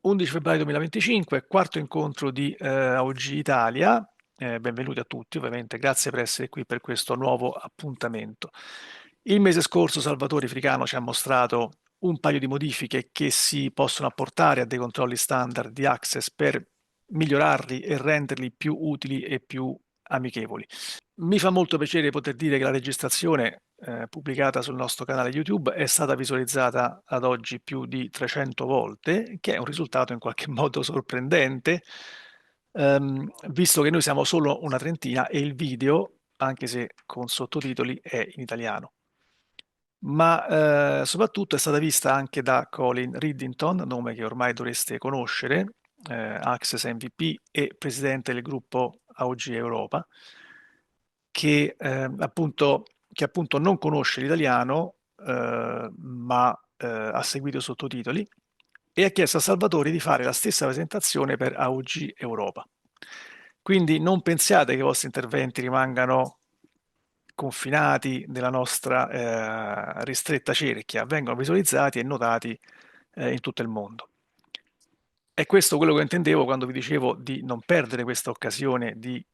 11 febbraio 2025, quarto incontro di AOG Italia. Benvenuti a tutti, ovviamente, grazie per essere qui per questo nuovo appuntamento. Il mese scorso Salvatore Fricano ci ha mostrato un paio di modifiche che si possono apportare a dei controlli standard di Access per migliorarli e renderli più utili e più amichevoli. Mi fa molto piacere poter dire che la registrazione pubblicata sul nostro canale YouTube è stata visualizzata ad oggi più di 300 volte, che è un risultato in qualche modo sorprendente, visto che noi siamo solo una trentina e il video, anche se con sottotitoli, è in italiano. Ma soprattutto è stata vista anche da Colin Riddington, nome che ormai dovreste conoscere, Access MVP e presidente del gruppo AOG Europa, che appunto non conosce l'italiano, ma ha seguito i sottotitoli e ha chiesto a Salvatore di fare la stessa presentazione per AOG Europa. Quindi non pensiate che i vostri interventi rimangano confinati nella nostra ristretta cerchia, vengono visualizzati e notati in tutto il mondo. È questo quello che intendevo quando vi dicevo di non perdere questa occasione di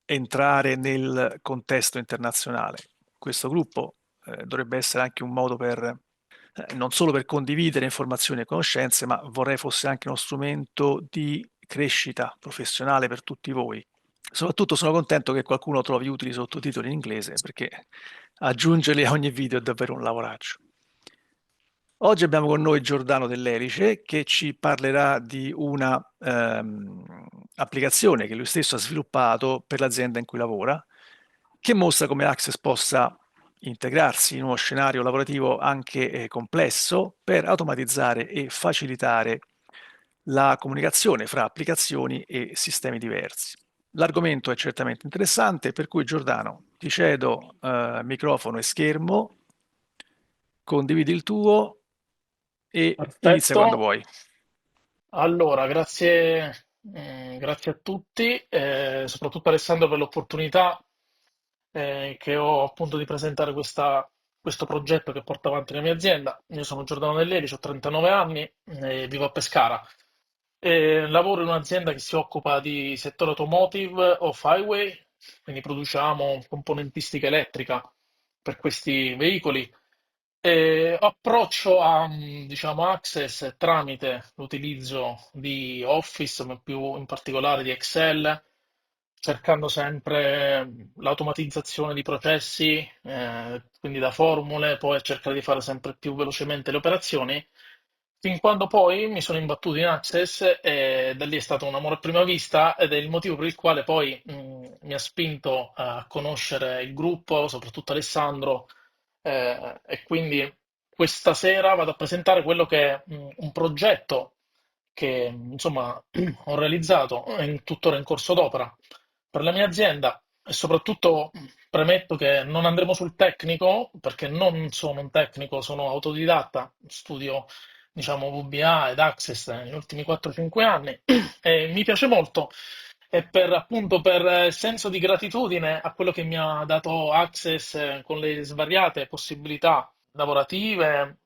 entrare nel contesto internazionale. Questo gruppo dovrebbe essere anche un modo per non solo per condividere informazioni e conoscenze, ma vorrei fosse anche uno strumento di crescita professionale per tutti voi. Soprattutto sono contento che qualcuno trovi utili i sottotitoli in inglese, perché aggiungerli a ogni video è davvero un lavoraccio. Oggi abbiamo con noi Giordano Dell'Erice che ci parlerà di una applicazione che lui stesso ha sviluppato per l'azienda in cui lavora, che mostra come Access possa integrarsi in uno scenario lavorativo anche complesso per automatizzare e facilitare la comunicazione fra applicazioni e sistemi diversi. L'argomento è certamente interessante, per cui Giordano, ti cedo microfono e schermo, condividi il tuo e inizia quando Perfetto, vuoi. allora grazie, grazie a tutti, soprattutto Alessandro per l'opportunità che ho appunto di presentare questo progetto che porto avanti la mia azienda. Io sono Giordano Delleri, ho 39 anni e vivo a Pescara. Lavoro in un'azienda che si occupa di settore automotive off highway, quindi produciamo componentistica elettrica per questi veicoli. Approccio a, diciamo, Access tramite l'utilizzo di Office, ma più in particolare di Excel, cercando sempre l'automatizzazione di processi, quindi da formule, poi a cercare di fare sempre più velocemente le operazioni, fin quando poi mi sono imbattuto in Access e da lì è stato un amore a prima vista ed è il motivo per il quale poi mi ha spinto a conoscere il gruppo, soprattutto Alessandro, e quindi questa sera vado a presentare quello che è un progetto che insomma ho realizzato, è tuttora in corso d'opera per la mia azienda e soprattutto premetto che non andremo sul tecnico perché non sono un tecnico, sono autodidatta, studio diciamo VBA ed Access negli ultimi 4-5 anni e mi piace molto e per appunto per senso di gratitudine a quello che mi ha dato Access con le svariate possibilità lavorative,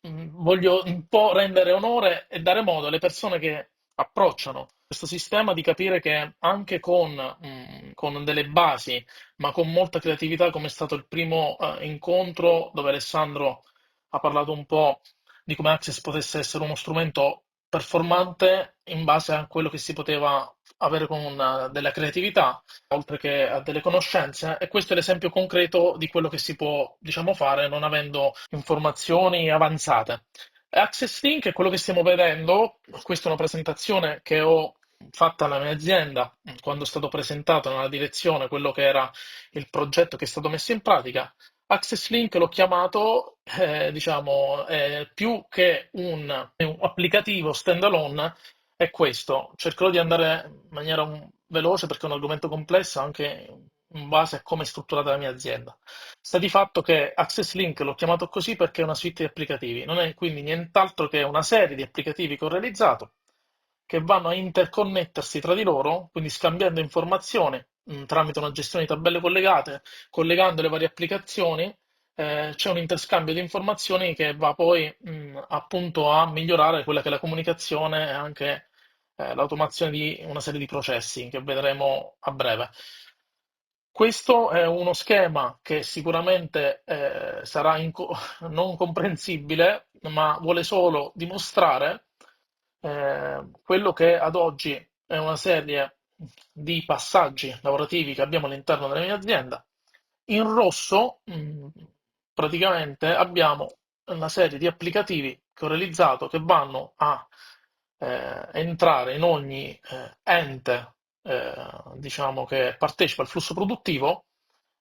voglio un po' rendere onore e dare modo alle persone che approcciano questo sistema di capire che anche con delle basi, ma con molta creatività, come è stato il primo incontro dove Alessandro ha parlato un po' di come Access potesse essere uno strumento performante in base a quello che si poteva avere con della creatività, oltre che a delle conoscenze, e questo è l'esempio concreto di quello che si può, diciamo, fare non avendo informazioni avanzate. Access Link è quello che stiamo vedendo, questa è una presentazione che ho fatta alla mia azienda quando è stato presentato nella direzione quello che era il progetto che è stato messo in pratica. Access Link l'ho chiamato, diciamo, più che un applicativo standalone, è questo. Cercherò di andare in maniera veloce perché è un argomento complesso anche in base a come è strutturata la mia azienda. Sta di fatto che Access Link l'ho chiamato così perché è una suite di applicativi, non è quindi nient'altro che una serie di applicativi che ho realizzato che vanno a interconnettersi tra di loro, quindi scambiando informazioni tramite una gestione di tabelle collegate, collegando le varie applicazioni, c'è un interscambio di informazioni che va poi appunto a migliorare quella che è la comunicazione e anche l'automazione di una serie di processi che vedremo a breve. Questo è uno schema che sicuramente sarà non comprensibile, ma vuole solo dimostrare quello che ad oggi è una serie di passaggi lavorativi che abbiamo all'interno della mia azienda. In rosso, praticamente abbiamo una serie di applicativi che ho realizzato che vanno a entrare in ogni ente, diciamo, che partecipa al flusso produttivo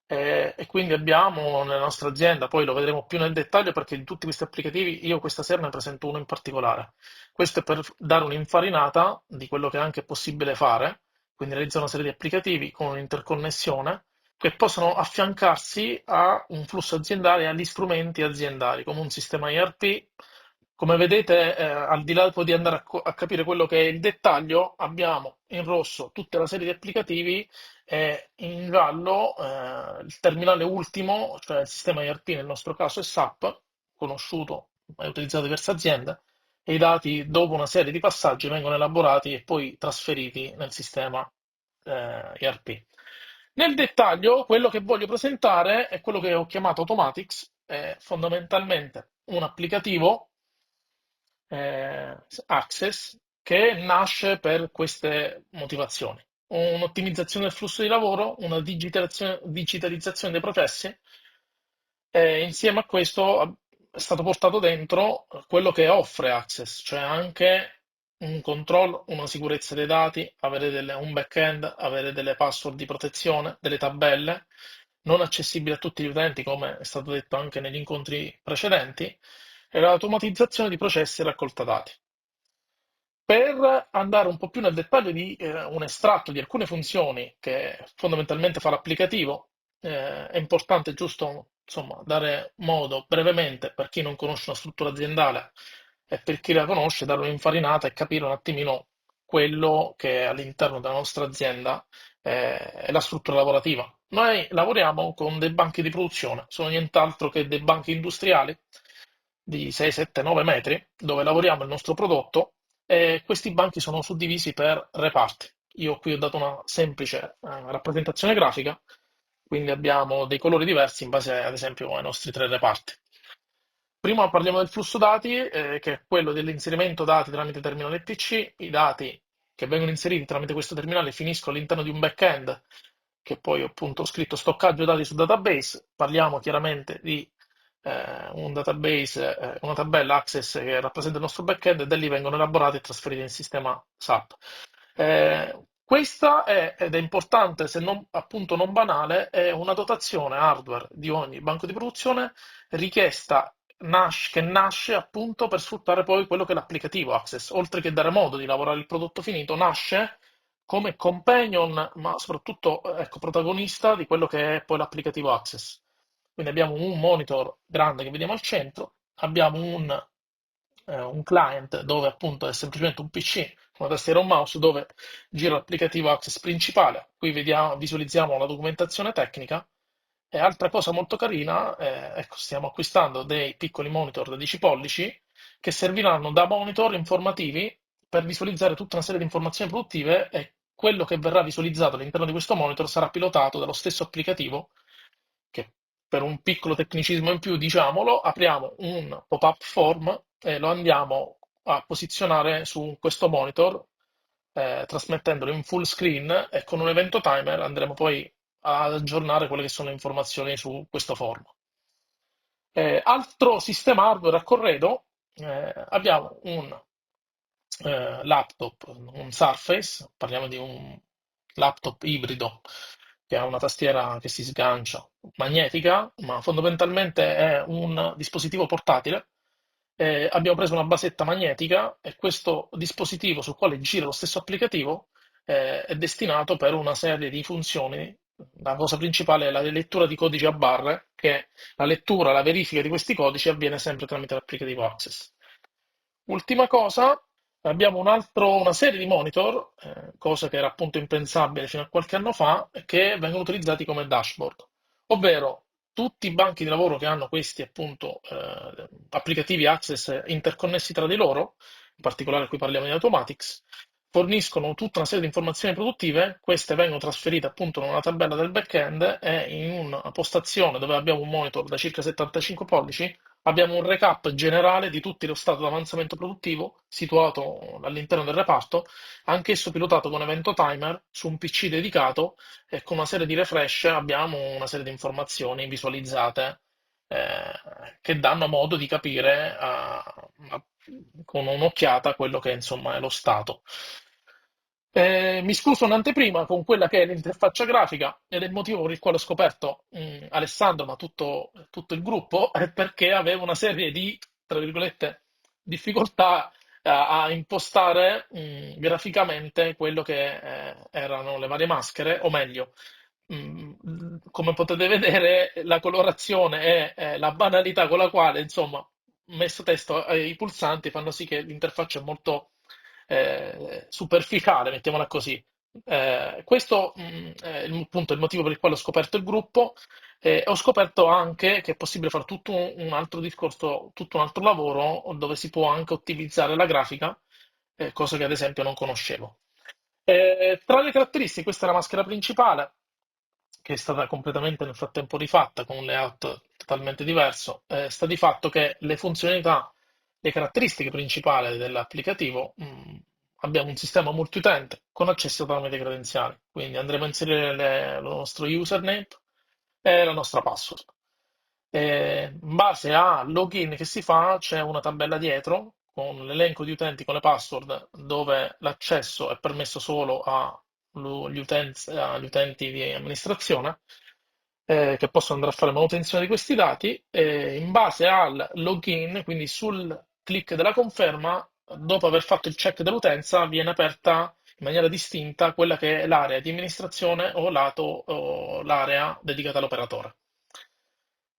e quindi abbiamo nella nostra azienda, poi lo vedremo più nel dettaglio perché di tutti questi applicativi io questa sera ne presento uno in particolare. Questo è per dare un'infarinata di quello che anche è possibile fare, quindi realizzare una serie di applicativi con un'interconnessione che possono affiancarsi a un flusso aziendale e agli strumenti aziendali, come un sistema ERP. Come vedete, al di là poi di andare a capire quello che è il dettaglio, abbiamo in rosso tutta la serie di applicativi e in giallo il terminale ultimo, cioè il sistema ERP nel nostro caso è SAP, conosciuto e utilizzato da diverse aziende, e i dati dopo una serie di passaggi vengono elaborati e poi trasferiti nel sistema ERP. Nel dettaglio, quello che voglio presentare è quello che ho chiamato Automatics, è fondamentalmente un applicativo Access che nasce per queste motivazioni. Un'ottimizzazione del flusso di lavoro, una digitalizzazione dei processi e insieme a questo è stato portato dentro quello che offre Access, cioè anche un controllo, una sicurezza dei dati, avere un back-end, avere delle password di protezione, delle tabelle non accessibili a tutti gli utenti, come è stato detto anche negli incontri precedenti, e l'automatizzazione di processi e raccolta dati. Per andare un po' più nel dettaglio di un estratto di alcune funzioni che fondamentalmente fa l'applicativo, è importante giusto insomma, dare modo brevemente per chi non conosce una struttura aziendale e per chi la conosce, dare un'infarinata e capire un attimino quello che all'interno della nostra azienda è la struttura lavorativa. Noi lavoriamo con dei banchi di produzione, sono nient'altro che dei banchi industriali di 6, 7, 9 metri, dove lavoriamo il nostro prodotto e questi banchi sono suddivisi per reparti. Io qui ho dato una semplice rappresentazione grafica, quindi abbiamo dei colori diversi in base ad esempio ai nostri tre reparti. Prima parliamo del flusso dati, che è quello dell'inserimento dati tramite terminale PC. I dati che vengono inseriti tramite questo terminale finiscono all'interno di un back-end, che poi appunto ho scritto stoccaggio dati su database. Parliamo chiaramente di un database, una tabella Access che rappresenta il nostro back-end e da lì vengono elaborati e trasferiti nel sistema SAP. Questa è, ed è importante, se non appunto non banale, è una dotazione hardware di ogni banco di produzione richiesta che nasce appunto per sfruttare poi quello che è l'applicativo Access, oltre che dare modo di lavorare il prodotto finito, nasce come companion, ma soprattutto ecco, protagonista di quello che è poi l'applicativo Access. Quindi abbiamo un monitor grande che vediamo al centro, abbiamo un client dove appunto è semplicemente un PC, una tastiera e un mouse dove gira l'applicativo Access principale. Qui visualizziamo la documentazione tecnica. E altra cosa molto carina, ecco, stiamo acquistando dei piccoli monitor da 10 pollici che serviranno da monitor informativi per visualizzare tutta una serie di informazioni produttive e quello che verrà visualizzato all'interno di questo monitor sarà pilotato dallo stesso applicativo che per un piccolo tecnicismo in più, diciamolo, apriamo un pop-up form e lo andiamo a posizionare su questo monitor, trasmettendolo in full screen e con un evento timer andremo poi ad aggiornare quelle che sono le informazioni su questo form. Altro sistema hardware a corredo, abbiamo un laptop, un Surface, parliamo di un laptop ibrido che ha una tastiera che si sgancia, magnetica, ma fondamentalmente è un dispositivo portatile. Abbiamo preso una basetta magnetica e questo dispositivo sul quale gira lo stesso applicativo è destinato per una serie di funzioni. La cosa principale è la lettura di codici a barre, che la lettura, la verifica di questi codici avviene sempre tramite l'applicativo Access. Ultima cosa, abbiamo una serie di monitor, cosa che era appunto impensabile fino a qualche anno fa, che vengono utilizzati come dashboard, ovvero tutti i banchi di lavoro che hanno questi appunto applicativi Access interconnessi tra di loro, in particolare qui parliamo di Automatics, forniscono tutta una serie di informazioni produttive, queste vengono trasferite appunto in una tabella del back-end e in una postazione dove abbiamo un monitor da circa 75 pollici, abbiamo un recap generale di tutto lo stato di avanzamento produttivo situato all'interno del reparto, anch'esso pilotato con evento timer su un PC dedicato e con una serie di refresh abbiamo una serie di informazioni visualizzate che danno modo di capire con un'occhiata quello che insomma è lo stato. Mi scuso un'anteprima con quella che è l'interfaccia grafica ed è il motivo per il quale ho scoperto Alessandro, ma tutto il gruppo, è perché avevo una serie di, tra virgolette, difficoltà a impostare graficamente quello che erano le varie maschere, o meglio, come potete vedere, la colorazione e la banalità con la quale, insomma, messo testo ai pulsanti fanno sì che l'interfaccia è molto superficiale, mettiamola così. Questo è appunto il motivo per il quale ho scoperto il gruppo. Ho scoperto anche che è possibile fare tutto un altro discorso, tutto un altro lavoro dove si può anche ottimizzare la grafica, cosa che ad esempio non conoscevo. Tra le caratteristiche, questa è la maschera principale, che è stata completamente nel frattempo rifatta con un layout totalmente diverso. Sta di fatto che le funzionalità, le caratteristiche principali dell'applicativo, abbiamo un sistema multiutente con accesso tramite credenziali. Quindi andremo a inserire il nostro username e la nostra password. In base al login che si fa, c'è una tabella dietro con l'elenco di utenti con le password dove l'accesso è permesso solo agli utenti di amministrazione che possono andare a fare manutenzione di questi dati. In base al login, quindi sul click della conferma, dopo aver fatto il check dell'utenza, viene aperta in maniera distinta quella che è l'area di amministrazione o lato o l'area dedicata all'operatore.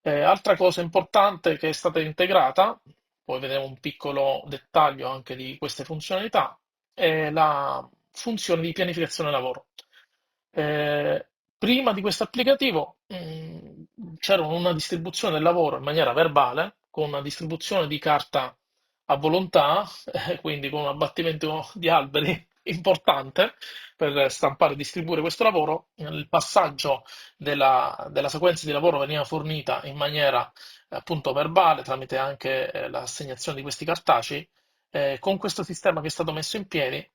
Altra cosa importante che è stata integrata, poi vedremo un piccolo dettaglio anche di queste funzionalità, è la funzione di pianificazione lavoro. Prima di questo applicativo c'era una distribuzione del lavoro in maniera verbale, con una distribuzione di carta a volontà, quindi con un abbattimento di alberi importante per stampare e distribuire questo lavoro. Il passaggio della sequenza di lavoro veniva fornita in maniera appunto verbale tramite anche l'assegnazione di questi cartacei. Con questo sistema che è stato messo in piedi,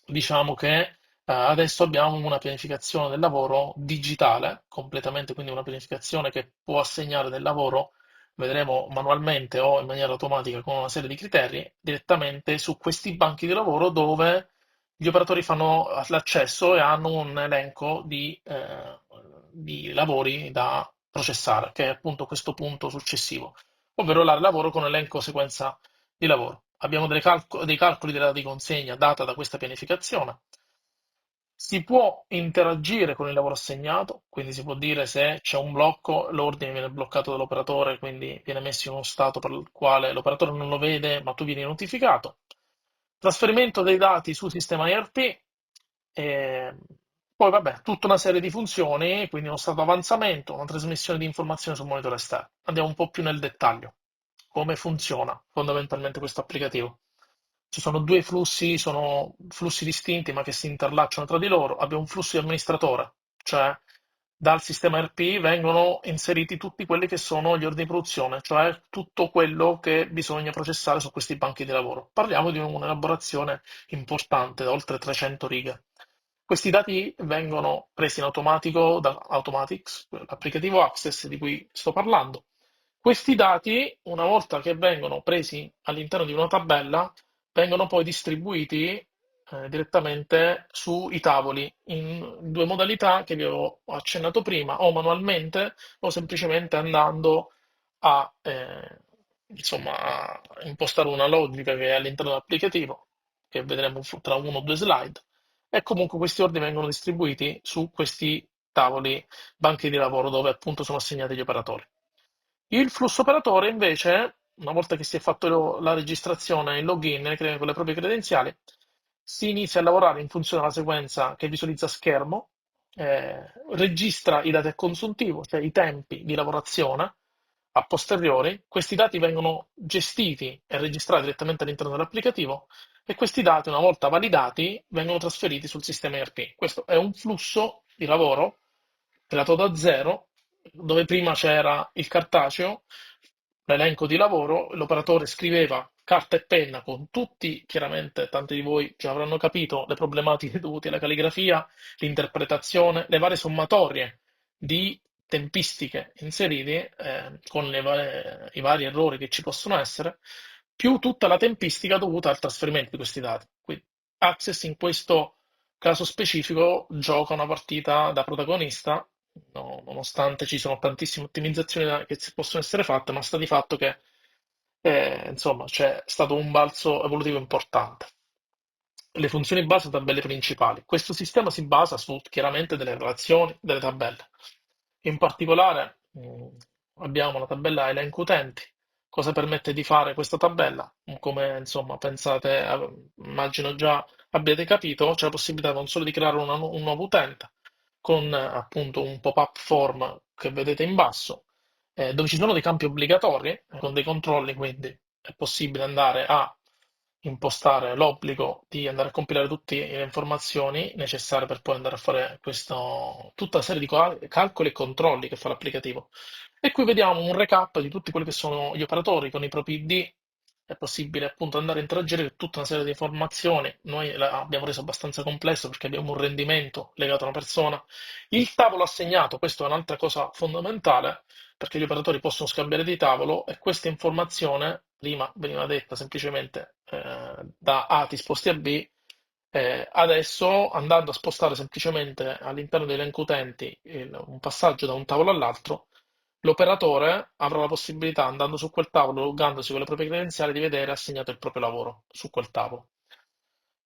diciamo che adesso abbiamo una pianificazione del lavoro digitale, completamente, quindi una pianificazione che può assegnare del lavoro, vedremo manualmente o in maniera automatica con una serie di criteri, direttamente su questi banchi di lavoro dove gli operatori fanno l'accesso e hanno un elenco di lavori da processare, che è appunto questo punto successivo, ovvero l'area lavoro con elenco sequenza di lavoro. Abbiamo dei calcoli della data di consegna data da questa pianificazione. Si può interagire con il lavoro assegnato, quindi si può dire se c'è un blocco, l'ordine viene bloccato dall'operatore, quindi viene messo in uno stato per il quale l'operatore non lo vede, ma tu vieni notificato. Trasferimento dei dati sul sistema ERP, e poi vabbè, tutta una serie di funzioni, quindi uno stato avanzamento, una trasmissione di informazioni sul monitor esterno. Andiamo un po' più nel dettaglio. Come funziona fondamentalmente questo applicativo? Ci sono due flussi, sono flussi distinti ma che si interlacciano tra di loro. Abbiamo un flusso di amministratore, cioè dal sistema RP vengono inseriti tutti quelli che sono gli ordini di produzione, cioè tutto quello che bisogna processare su questi banchi di lavoro. Parliamo di un'elaborazione importante, da oltre 300 righe. Questi dati vengono presi in automatico da Automatics, l'applicativo Access di cui sto parlando. Questi dati, una volta che vengono presi all'interno di una tabella, vengono poi distribuiti direttamente sui tavoli in due modalità che vi ho accennato prima, o manualmente o semplicemente andando insomma, a impostare una logica che è all'interno dell'applicativo, che vedremo tra uno o due slide, e comunque questi ordini vengono distribuiti su questi tavoli, banchi di lavoro dove appunto sono assegnati gli operatori. Il flusso operatore invece, una volta che si è fatto la registrazione, il login con le proprie credenziali, si inizia a lavorare in funzione della sequenza che visualizza schermo, registra i dati a consuntivo, cioè i tempi di lavorazione a posteriori. Questi dati vengono gestiti e registrati direttamente all'interno dell'applicativo e questi dati, una volta validati, vengono trasferiti sul sistema ERP. Questo è un flusso di lavoro creato da zero, dove prima c'era il cartaceo, l'elenco di lavoro, l'operatore scriveva carta e penna con tutti, chiaramente tanti di voi già avranno capito, le problematiche dovute alla calligrafia, l'interpretazione, le varie sommatorie di tempistiche inserite, con i vari errori che ci possono essere, più tutta la tempistica dovuta al trasferimento di questi dati. Quindi Access in questo caso specifico gioca una partita da protagonista, nonostante ci sono tantissime ottimizzazioni che si possono essere fatte, ma sta di fatto che insomma c'è stato un balzo evolutivo importante. Le funzioni base e tabelle principali. Questo sistema si basa su chiaramente delle relazioni, delle tabelle. In particolare abbiamo la tabella elenco utenti. Cosa permette di fare questa tabella? Come insomma pensate, immagino già abbiate capito, c'è la possibilità non solo di creare un nuovo utente con appunto un pop-up form che vedete in basso, dove ci sono dei campi obbligatori con dei controlli, quindi è possibile andare a impostare l'obbligo di andare a compilare tutte le informazioni necessarie per poi andare a fare tutta una serie di calcoli e controlli che fa l'applicativo. E qui vediamo un recap di tutti quelli che sono gli operatori con i propri ID. È possibile appunto andare a interagire con tutta una serie di informazioni. Noi abbiamo reso abbastanza complesso perché abbiamo un rendimento legato a una persona. Il tavolo assegnato, questo è un'altra cosa fondamentale, perché gli operatori possono scambiare di tavolo e questa informazione prima veniva detta semplicemente da A ti sposti a B, adesso andando a spostare semplicemente all'interno dell'elenco utenti un passaggio da un tavolo all'altro, l'operatore avrà la possibilità, andando su quel tavolo, loggandosi con le proprie credenziali, di vedere assegnato il proprio lavoro su quel tavolo.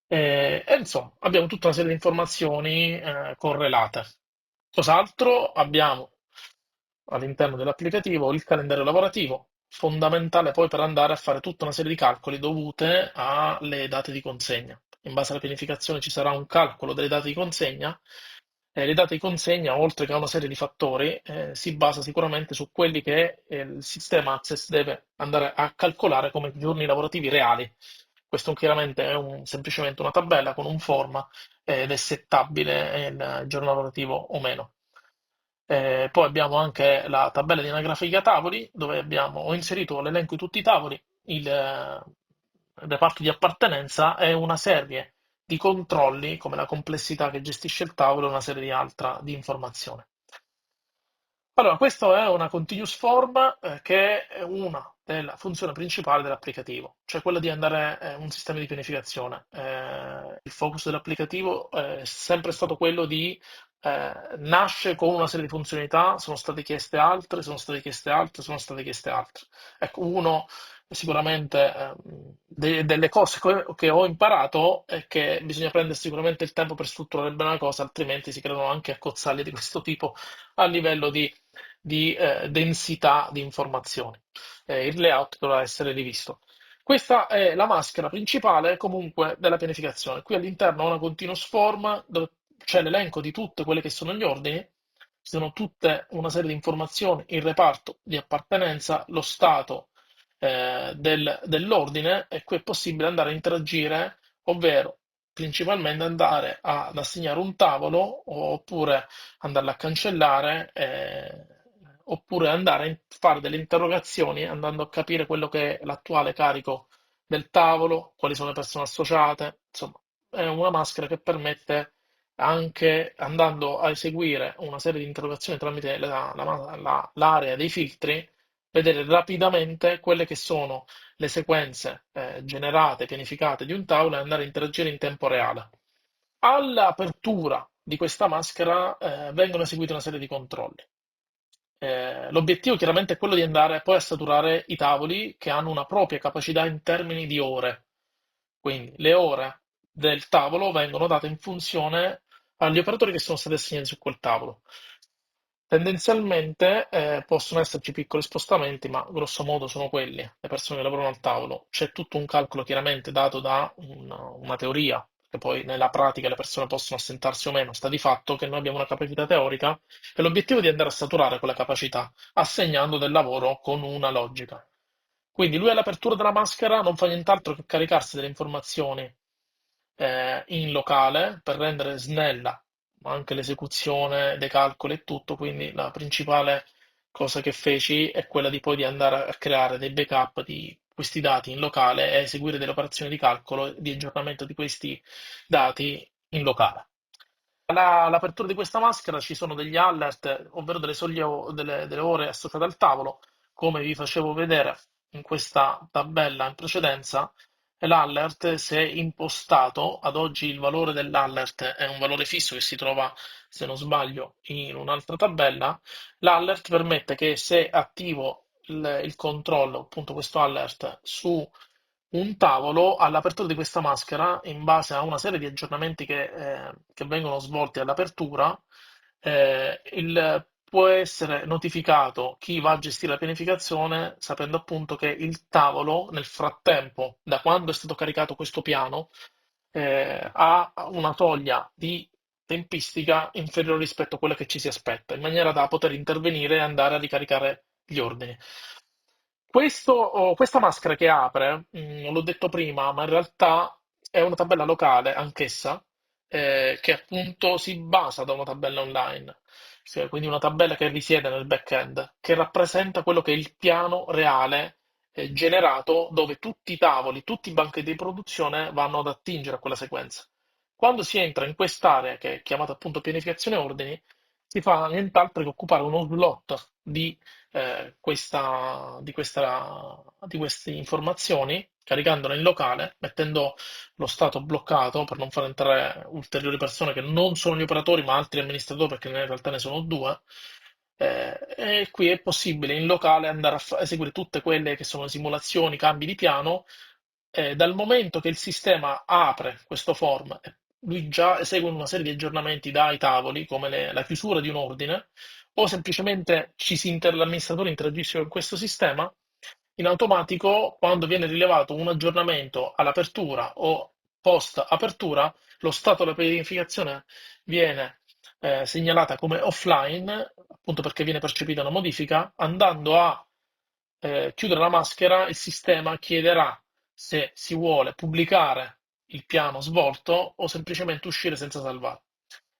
E insomma, abbiamo tutta una serie di informazioni correlate. Cos'altro abbiamo all'interno dell'applicativo? Il calendario lavorativo, fondamentale poi per andare a fare tutta una serie di calcoli dovute alle date di consegna. In base alla pianificazione ci sarà un calcolo delle date di consegna. Le date di consegna, oltre che a una serie di fattori, si basa sicuramente su quelli che il sistema Access deve andare a calcolare come giorni lavorativi reali. Questo chiaramente è semplicemente una tabella con un forma ed è settabile il giorno lavorativo o meno. Poi abbiamo anche la tabella di anagrafica tavoli, dove ho inserito l'elenco di tutti i tavoli, il reparto di appartenenza e una serie di controlli, come la complessità che gestisce il tavolo e una serie di altra di informazioni. Allora, questa è una continuous form che è una delle funzioni principali dell'applicativo, cioè quella di andare un sistema di pianificazione. Il focus dell'applicativo è sempre stato quello di nasce con una serie di funzionalità, sono state chieste altre, sono state chieste altre, sono state chieste altre. Ecco, uno sicuramente delle cose che ho imparato è che bisogna prendere sicuramente il tempo per strutturare bene una cosa, altrimenti si creano anche accozzaglie di questo tipo a livello di densità di informazioni. Il layout dovrà essere rivisto. Questa è la maschera principale comunque della pianificazione. Qui all'interno ho una continuous form dove c'è l'elenco di tutte quelle che sono gli ordini, ci sono tutte una serie di informazioni, il reparto di appartenenza, lo stato dell'ordine e qui è possibile andare a interagire, ovvero principalmente andare ad assegnare un tavolo oppure andarla a cancellare, oppure andare a fare delle interrogazioni andando a capire quello che è l'attuale carico del tavolo, quali sono le persone associate. Insomma, è una maschera che permette anche andando a eseguire una serie di interrogazioni tramite l'area dei filtri, vedere rapidamente quelle che sono le sequenze generate, pianificate di un tavolo e andare a interagire in tempo reale. All'apertura di questa maschera vengono eseguiti una serie di controlli. L'obiettivo chiaramente è quello di andare poi a saturare i tavoli che hanno una propria capacità in termini di ore. Quindi le ore del tavolo vengono date in funzione agli operatori che sono stati assegnati su quel tavolo. Tendenzialmente possono esserci piccoli spostamenti, ma grosso modo sono quelli, le persone che lavorano al tavolo. C'è tutto un calcolo chiaramente dato da una teoria che poi nella pratica le persone possono assentarsi o meno, sta di fatto che noi abbiamo una capacità teorica e l'obiettivo è di andare a saturare quella capacità, assegnando del lavoro con una logica. Quindi lui all'apertura della maschera non fa nient'altro che caricarsi delle informazioni in locale per rendere snella anche l'esecuzione dei calcoli e tutto, quindi la principale cosa che feci è quella di poi di andare a creare dei backup di questi dati in locale e eseguire delle operazioni di calcolo e di aggiornamento di questi dati in locale. All'apertura di questa maschera ci sono degli alert, ovvero delle soglie delle ore associate al tavolo, come vi facevo vedere in questa tabella in precedenza. E l'alert, se impostato, ad oggi il valore dell'alert è un valore fisso che si trova, se non sbaglio, in un'altra tabella. L'alert permette che se attivo il controllo, appunto questo alert, su un tavolo all'apertura di questa maschera, in base a una serie di aggiornamenti che vengono svolti all'apertura, può essere notificato chi va a gestire la pianificazione, sapendo appunto che il tavolo, nel frattempo, da quando è stato caricato questo piano, ha una soglia di tempistica inferiore rispetto a quella che ci si aspetta, in maniera da poter intervenire e andare a ricaricare gli ordini. Questa maschera che apre, non l'ho detto prima, ma in realtà è una tabella locale anch'essa, che appunto si basa da una tabella online, cioè, quindi una tabella che risiede nel back-end, che rappresenta quello che è il piano reale, generato dove tutti i tavoli, tutti i banchi di produzione vanno ad attingere a quella sequenza. Quando si entra in quest'area, che è chiamata appunto pianificazione ordini, si fa nient'altro che occupare uno slot di queste informazioni, caricandola in locale, mettendo lo stato bloccato per non far entrare ulteriori persone che non sono gli operatori, ma altri amministratori, perché in realtà ne sono due. E qui è possibile in locale andare a eseguire tutte quelle che sono simulazioni, cambi di piano. Dal momento che il sistema apre questo form, lui già esegue una serie di aggiornamenti dai tavoli, come la chiusura di un ordine, o semplicemente l'amministratore interagisce con questo sistema, in automatico, quando viene rilevato un aggiornamento all'apertura o post apertura, lo stato della pianificazione viene segnalata come offline, appunto perché viene percepita una modifica. Andando a chiudere la maschera, il sistema chiederà se si vuole pubblicare il piano svolto o semplicemente uscire senza salvare.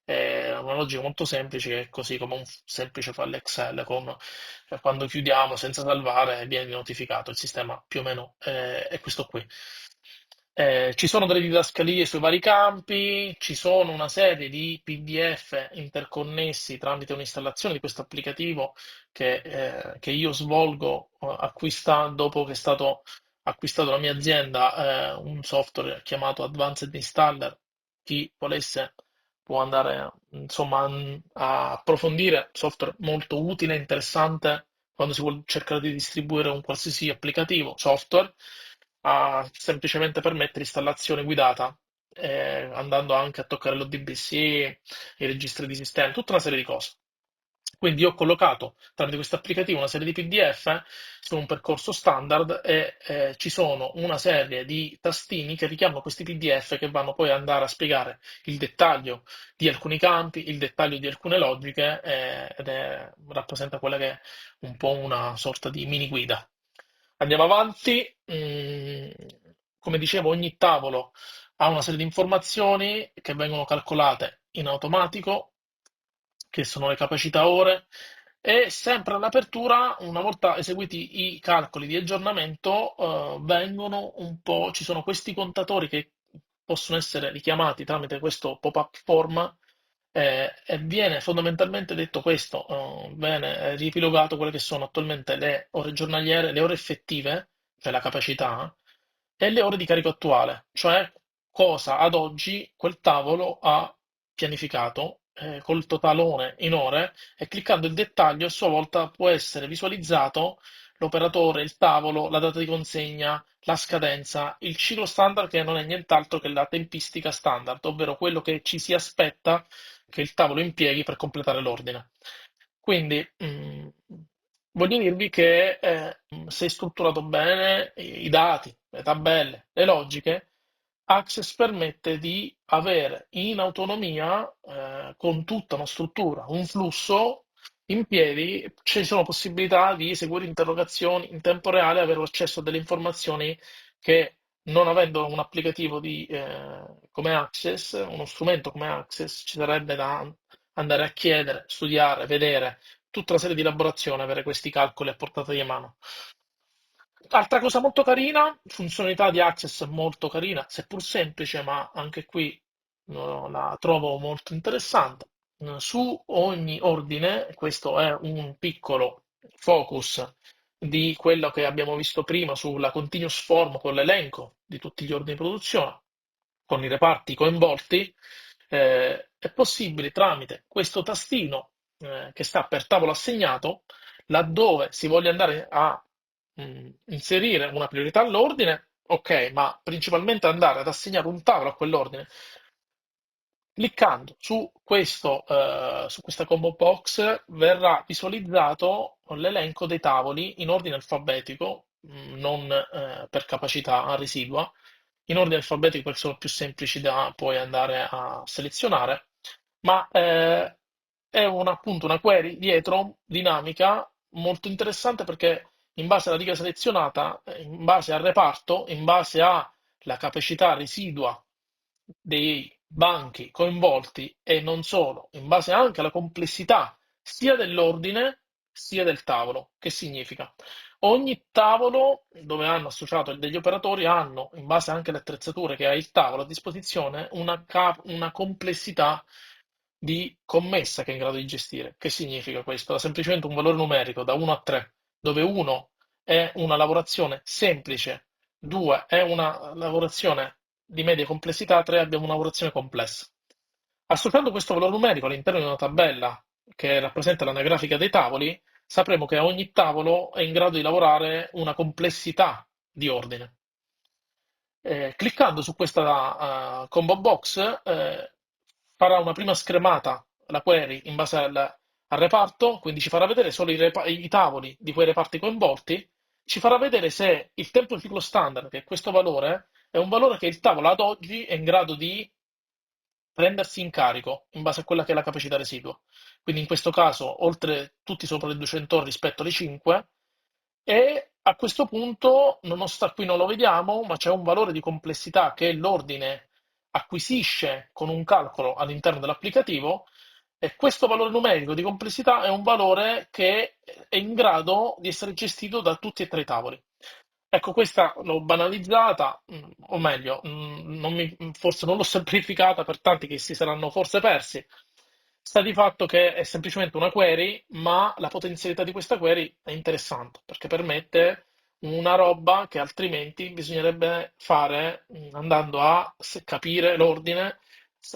È una logica molto semplice, che è così come un semplice file Excel, quando chiudiamo senza salvare viene notificato. Il sistema più o meno è questo qui. Ci sono delle didascalie sui vari campi, ci sono una serie di PDF interconnessi tramite un'installazione di questo applicativo che io svolgo dopo che è stato acquistato dalla mia azienda, un software chiamato Advanced Installer. Chi volesse può andare insomma a approfondire, software molto utile e interessante quando si vuole cercare di distribuire un qualsiasi applicativo, software, a semplicemente permettere installazione guidata, andando anche a toccare l'ODBC, i registri di sistema, tutta una serie di cose. Quindi io ho collocato tramite questo applicativo una serie di PDF su un percorso standard e ci sono una serie di tastini che richiamano questi PDF che vanno poi ad andare a spiegare il dettaglio di alcuni campi, il dettaglio di alcune logiche rappresenta quella che è un po' una sorta di mini guida. Andiamo avanti. Come dicevo, ogni tavolo ha una serie di informazioni che vengono calcolate in automatico, che sono le capacità ore, e sempre all'apertura, una volta eseguiti i calcoli di aggiornamento, vengono un po', ci sono questi contatori che possono essere richiamati tramite questo pop-up form, e viene fondamentalmente detto questo, viene riepilogato quelle che sono attualmente le ore giornaliere, le ore effettive, cioè la capacità, e le ore di carico attuale, cioè cosa ad oggi quel tavolo ha pianificato, col totalone in ore, e cliccando il dettaglio a sua volta può essere visualizzato l'operatore, il tavolo, la data di consegna, la scadenza, il ciclo standard, che non è nient'altro che la tempistica standard, ovvero quello che ci si aspetta che il tavolo impieghi per completare l'ordine. Quindi, voglio dirvi che se strutturato bene i dati, le tabelle, le logiche, Access permette di avere in autonomia, con tutta una struttura, un flusso in piedi, ci sono possibilità di eseguire interrogazioni in tempo reale, avere accesso a delle informazioni che non avendo un applicativo come Access, uno strumento come Access, ci sarebbe da andare a chiedere, studiare, vedere tutta una serie di elaborazioni, avere questi calcoli a portata di mano. Altra cosa molto carina, funzionalità di Access molto carina, seppur semplice, ma anche qui no, la trovo molto interessante. Su ogni ordine, questo è un piccolo focus di quello che abbiamo visto prima sulla continuous form con l'elenco di tutti gli ordini di produzione, con i reparti coinvolti, è possibile tramite questo tastino che sta per tavolo assegnato, laddove si voglia andare a inserire una priorità all'ordine, ok, ma principalmente andare ad assegnare un tavolo a quell'ordine. Cliccando su questa combo box verrà visualizzato l'elenco dei tavoli in ordine alfabetico, non per capacità residua, in ordine alfabetico perché sono più semplici da poi andare a selezionare, ma è appunto una query dietro dinamica molto interessante perché in base alla riga selezionata, in base al reparto, in base alla capacità residua dei banchi coinvolti e non solo, in base anche alla complessità sia dell'ordine sia del tavolo. Che significa? Ogni tavolo dove hanno associato degli operatori hanno, in base anche alle attrezzature che ha il tavolo a disposizione, una complessità di commessa che è in grado di gestire. Che significa questo? Da semplicemente un valore numerico da 1 a 3, dove 1 è una lavorazione semplice, 2 è una lavorazione di media complessità, 3 abbiamo una lavorazione complessa. Associando questo valore numerico all'interno di una tabella che rappresenta l'anagrafica dei tavoli, sapremo che ogni tavolo è in grado di lavorare una complessità di ordine. Cliccando su questa combo box farà una prima schermata la query in base al reparto, quindi ci farà vedere solo i tavoli di quei reparti coinvolti, ci farà vedere se il tempo di ciclo standard, che è questo valore, è un valore che il tavolo ad oggi è in grado di prendersi in carico in base a quella che è la capacità residua. Quindi in questo caso, oltre tutti sopra le 200 ore rispetto alle 5, e a questo punto, nonostante qui non lo vediamo, ma c'è un valore di complessità che l'ordine acquisisce con un calcolo all'interno dell'applicativo, e questo valore numerico di complessità è un valore che è in grado di essere gestito da tutti e tre i tavoli. Ecco, questa l'ho banalizzata, o meglio, forse non l'ho semplificata per tanti che si saranno forse persi. Sta di fatto che è semplicemente una query, ma la potenzialità di questa query è interessante perché permette una roba che altrimenti bisognerebbe fare andando a capire l'ordine,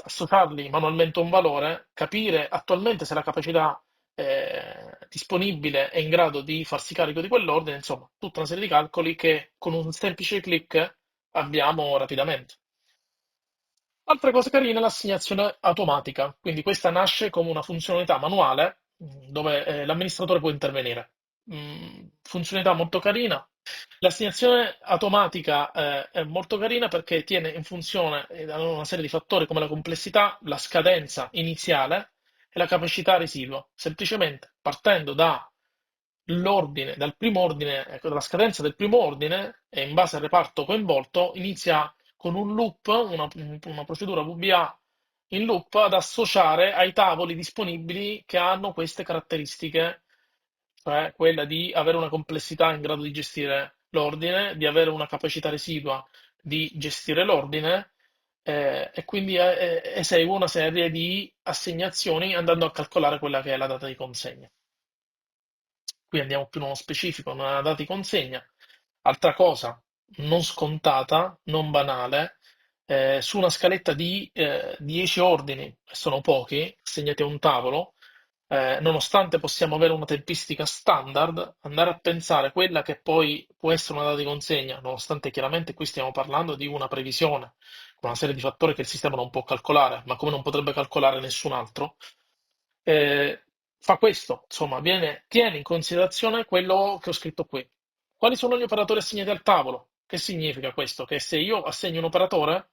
associargli manualmente un valore, capire attualmente se la capacità disponibile è in grado di farsi carico di quell'ordine, insomma, tutta una serie di calcoli che con un semplice clic abbiamo rapidamente. Altra cosa carina è l'assegnazione automatica, quindi questa nasce come una funzionalità manuale dove l'amministratore può intervenire. Funzionalità molto carina. L'assegnazione automatica è molto carina perché tiene in funzione una serie di fattori come la complessità, la scadenza iniziale e la capacità residua, semplicemente partendo dal primo ordine, ecco, dalla scadenza del primo ordine e in base al reparto coinvolto inizia con un loop, una procedura VBA in loop ad associare ai tavoli disponibili che hanno queste caratteristiche, cioè quella di avere una complessità in grado di gestire l'ordine, di avere una capacità residua di gestire l'ordine, e quindi esegue una serie di assegnazioni andando a calcolare quella che è la data di consegna. Qui andiamo più nello specifico, nella data di consegna. Altra cosa non scontata, non banale, su una scaletta di 10 ordini, che sono pochi, assegnati a un tavolo, nonostante possiamo avere una tempistica standard, andare a pensare quella che poi può essere una data di consegna, nonostante chiaramente qui stiamo parlando di una previsione, con una serie di fattori che il sistema non può calcolare, ma come non potrebbe calcolare nessun altro, eh, fa questo, insomma, tiene in considerazione quello che ho scritto qui. Quali sono gli operatori assegnati al tavolo? Che significa questo? Che se io assegno un operatore,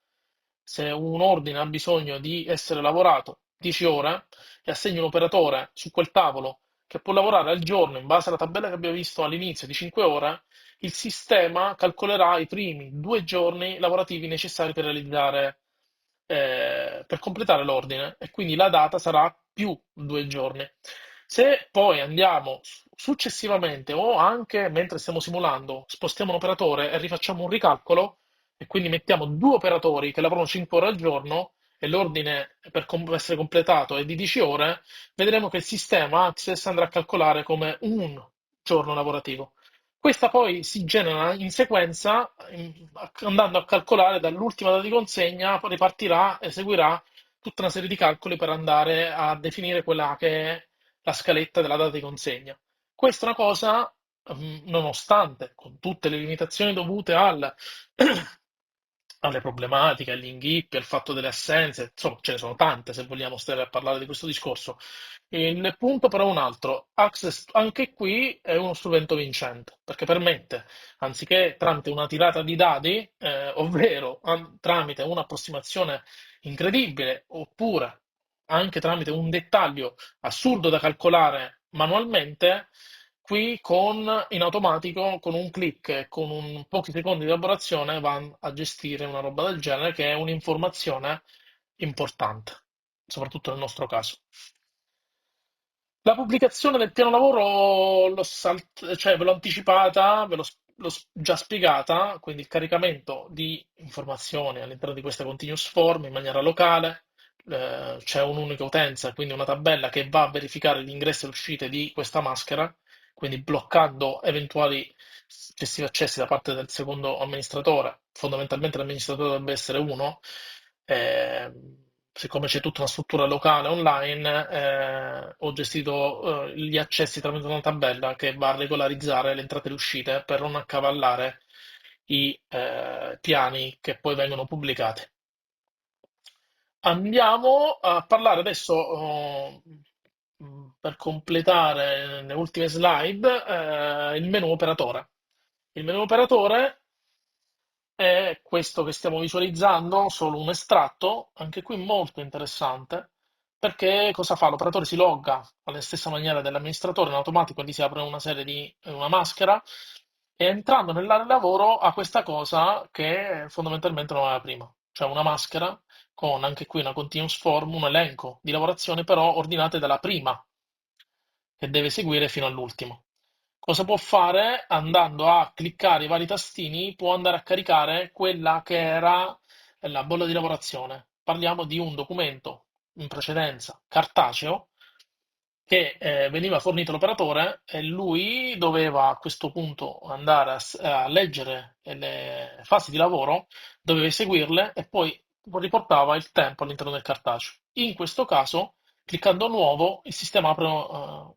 se un ordine ha bisogno di essere lavorato 10 ore e assegni un operatore su quel tavolo che può lavorare al giorno in base alla tabella che abbiamo visto all'inizio di 5 ore, il sistema calcolerà i primi 2 giorni lavorativi necessari per completare l'ordine e quindi la data sarà più 2 giorni. Se poi andiamo successivamente o anche mentre stiamo simulando, spostiamo un operatore e rifacciamo un ricalcolo e quindi mettiamo due operatori che lavorano 5 ore al giorno e l'ordine essere completato è di 10 ore, vedremo che il sistema Access andrà a calcolare come un giorno lavorativo. Questa poi si genera in sequenza, andando a calcolare dall'ultima data di consegna, poi ripartirà, eseguirà tutta una serie di calcoli per andare a definire quella che è la scaletta della data di consegna. Questa è una cosa, nonostante con tutte le limitazioni dovute alle problematiche, agli inghippi, al fatto delle assenze, insomma, ce ne sono tante se vogliamo stare a parlare di questo discorso. Il punto però è un altro. Access anche qui è uno strumento vincente, perché permette, anziché tramite una tirata di dadi, ovvero tramite un'approssimazione incredibile, oppure anche tramite un dettaglio assurdo da calcolare manualmente, qui in automatico, con un clic e con pochi secondi di elaborazione, va a gestire una roba del genere che è un'informazione importante, soprattutto nel nostro caso. La pubblicazione del piano lavoro cioè, ve l'ho anticipata, ve l'ho già spiegata, quindi il caricamento di informazioni all'interno di questa continuous form in maniera locale, c'è un'unica utenza, quindi una tabella che va a verificare gli ingressi e le uscite di questa maschera, quindi bloccando eventuali successivi accessi da parte del secondo amministratore. Fondamentalmente l'amministratore dovrebbe essere uno, eh, siccome c'è tutta una struttura locale online, ho gestito gli accessi tramite una tabella che va a regolarizzare le entrate e le uscite per non accavallare i piani che poi vengono pubblicati. Andiamo a parlare adesso, per completare le ultime slide, il menu operatore. Il menu operatore è questo che stiamo visualizzando, solo un estratto, anche qui molto interessante, perché cosa fa? L'operatore si logga alla stessa maniera dell'amministratore, in automatico gli si apre una maschera, e entrando nell'area lavoro ha questa cosa che fondamentalmente non aveva prima, cioè una maschera con anche qui una continuous form, un elenco di lavorazioni però ordinate dalla prima che deve seguire fino all'ultimo. Cosa può fare? Andando a cliccare i vari tastini, può andare a caricare quella che era la bolla di lavorazione. Parliamo di un documento in precedenza cartaceo che veniva fornito all'operatore e lui doveva a questo punto andare a leggere le fasi di lavoro, doveva eseguirle e poi riportava il tempo all'interno del cartaceo. In questo caso, cliccando nuovo, il sistema apre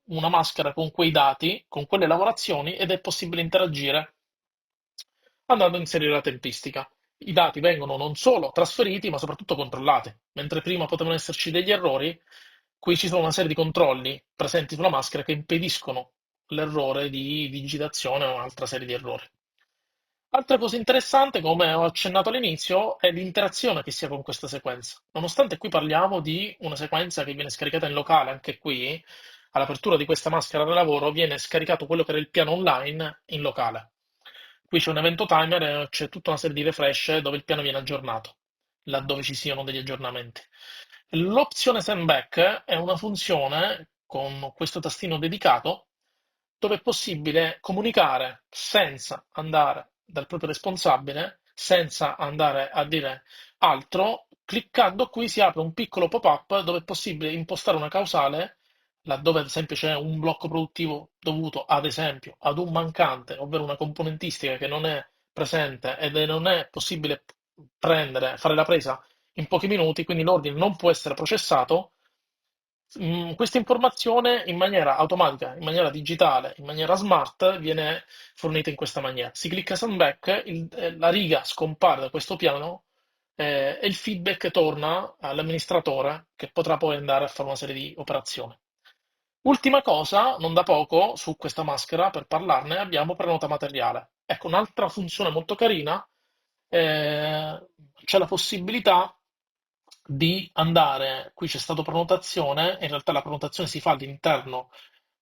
una maschera con quei dati, con quelle lavorazioni ed è possibile interagire andando a inserire la tempistica. I dati vengono non solo trasferiti, ma soprattutto controllati. Mentre prima potevano esserci degli errori, qui ci sono una serie di controlli presenti sulla maschera che impediscono l'errore di digitazione o un'altra serie di errori. Altra cosa interessante, come ho accennato all'inizio, è l'interazione che si ha con questa sequenza. Nonostante qui parliamo di una sequenza che viene scaricata in locale, anche qui, all'apertura di questa maschera da lavoro, viene scaricato quello che era il piano online in locale. Qui c'è un evento timer e c'è tutta una serie di refresh dove il piano viene aggiornato, laddove ci siano degli aggiornamenti. L'opzione send back è una funzione con questo tastino dedicato dove è possibile comunicare senza andare dal proprio responsabile, senza andare a dire altro. Cliccando qui si apre un piccolo pop-up dove è possibile impostare una causale laddove ad esempio c'è un blocco produttivo dovuto ad esempio ad un mancante, ovvero una componentistica che non è presente ed non è possibile fare la presa in pochi minuti, quindi l'ordine non può essere processato. Questa informazione in maniera automatica, in maniera digitale, in maniera smart viene fornita in questa maniera. Si clicca Send Back, la riga scompare da questo piano e il feedback torna all'amministratore che potrà poi andare a fare una serie di operazioni. Ultima cosa, non da poco, su questa maschera, per parlarne, abbiamo prenota materiale. Ecco, un'altra funzione molto carina, c'è la possibilità di andare, qui c'è stata prenotazione, in realtà la prenotazione si fa all'interno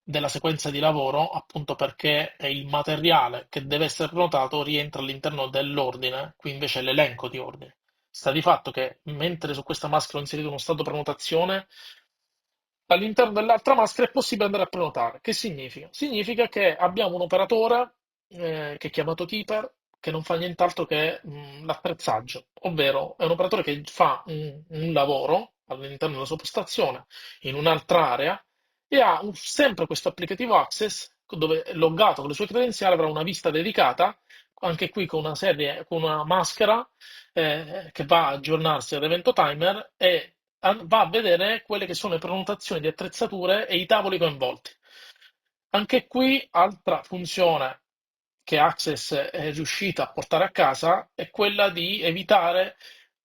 della sequenza di lavoro, appunto perché è il materiale che deve essere prenotato rientra all'interno dell'ordine, qui invece è l'elenco di ordine. Sta di fatto che mentre su questa maschera ho inserito uno stato prenotazione, all'interno dell'altra maschera è possibile andare a prenotare. Che significa? Significa che abbiamo un operatore che è chiamato Keeper, che non fa nient'altro che l'attrezzaggio, ovvero è un operatore che fa un lavoro all'interno della sua postazione in un'altra area e ha sempre questo applicativo Access dove è loggato con le sue credenziali, avrà una vista dedicata, anche qui con una serie, con una maschera che va a aggiornarsi ad evento timer e va a vedere quelle che sono le prenotazioni di attrezzature e i tavoli coinvolti. Anche qui, altra funzione che Access è riuscita a portare a casa è quella di evitare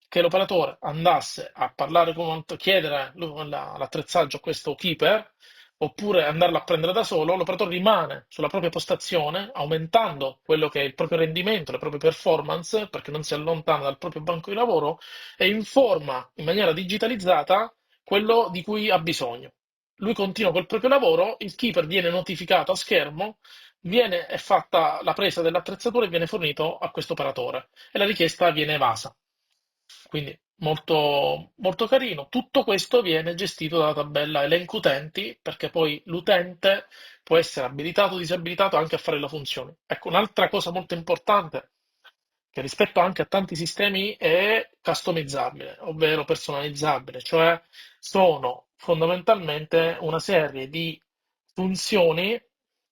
che l'operatore andasse a parlare chiedere l'attrezzaggio a questo keeper oppure andarlo a prendere da solo, l'operatore rimane sulla propria postazione, aumentando quello che è il proprio rendimento, le proprie performance, perché non si allontana dal proprio banco di lavoro e informa in maniera digitalizzata quello di cui ha bisogno. Lui continua col proprio lavoro, il keeper viene notificato a schermo, viene è fatta la presa dell'attrezzatura e viene fornito a questo operatore e la richiesta viene evasa. Quindi molto, molto carino. Tutto questo viene gestito dalla tabella elenco utenti perché poi l'utente può essere abilitato o disabilitato anche a fare la funzione. Ecco, un'altra cosa molto importante che rispetto anche a tanti sistemi è customizzabile, ovvero personalizzabile, cioè sono fondamentalmente una serie di funzioni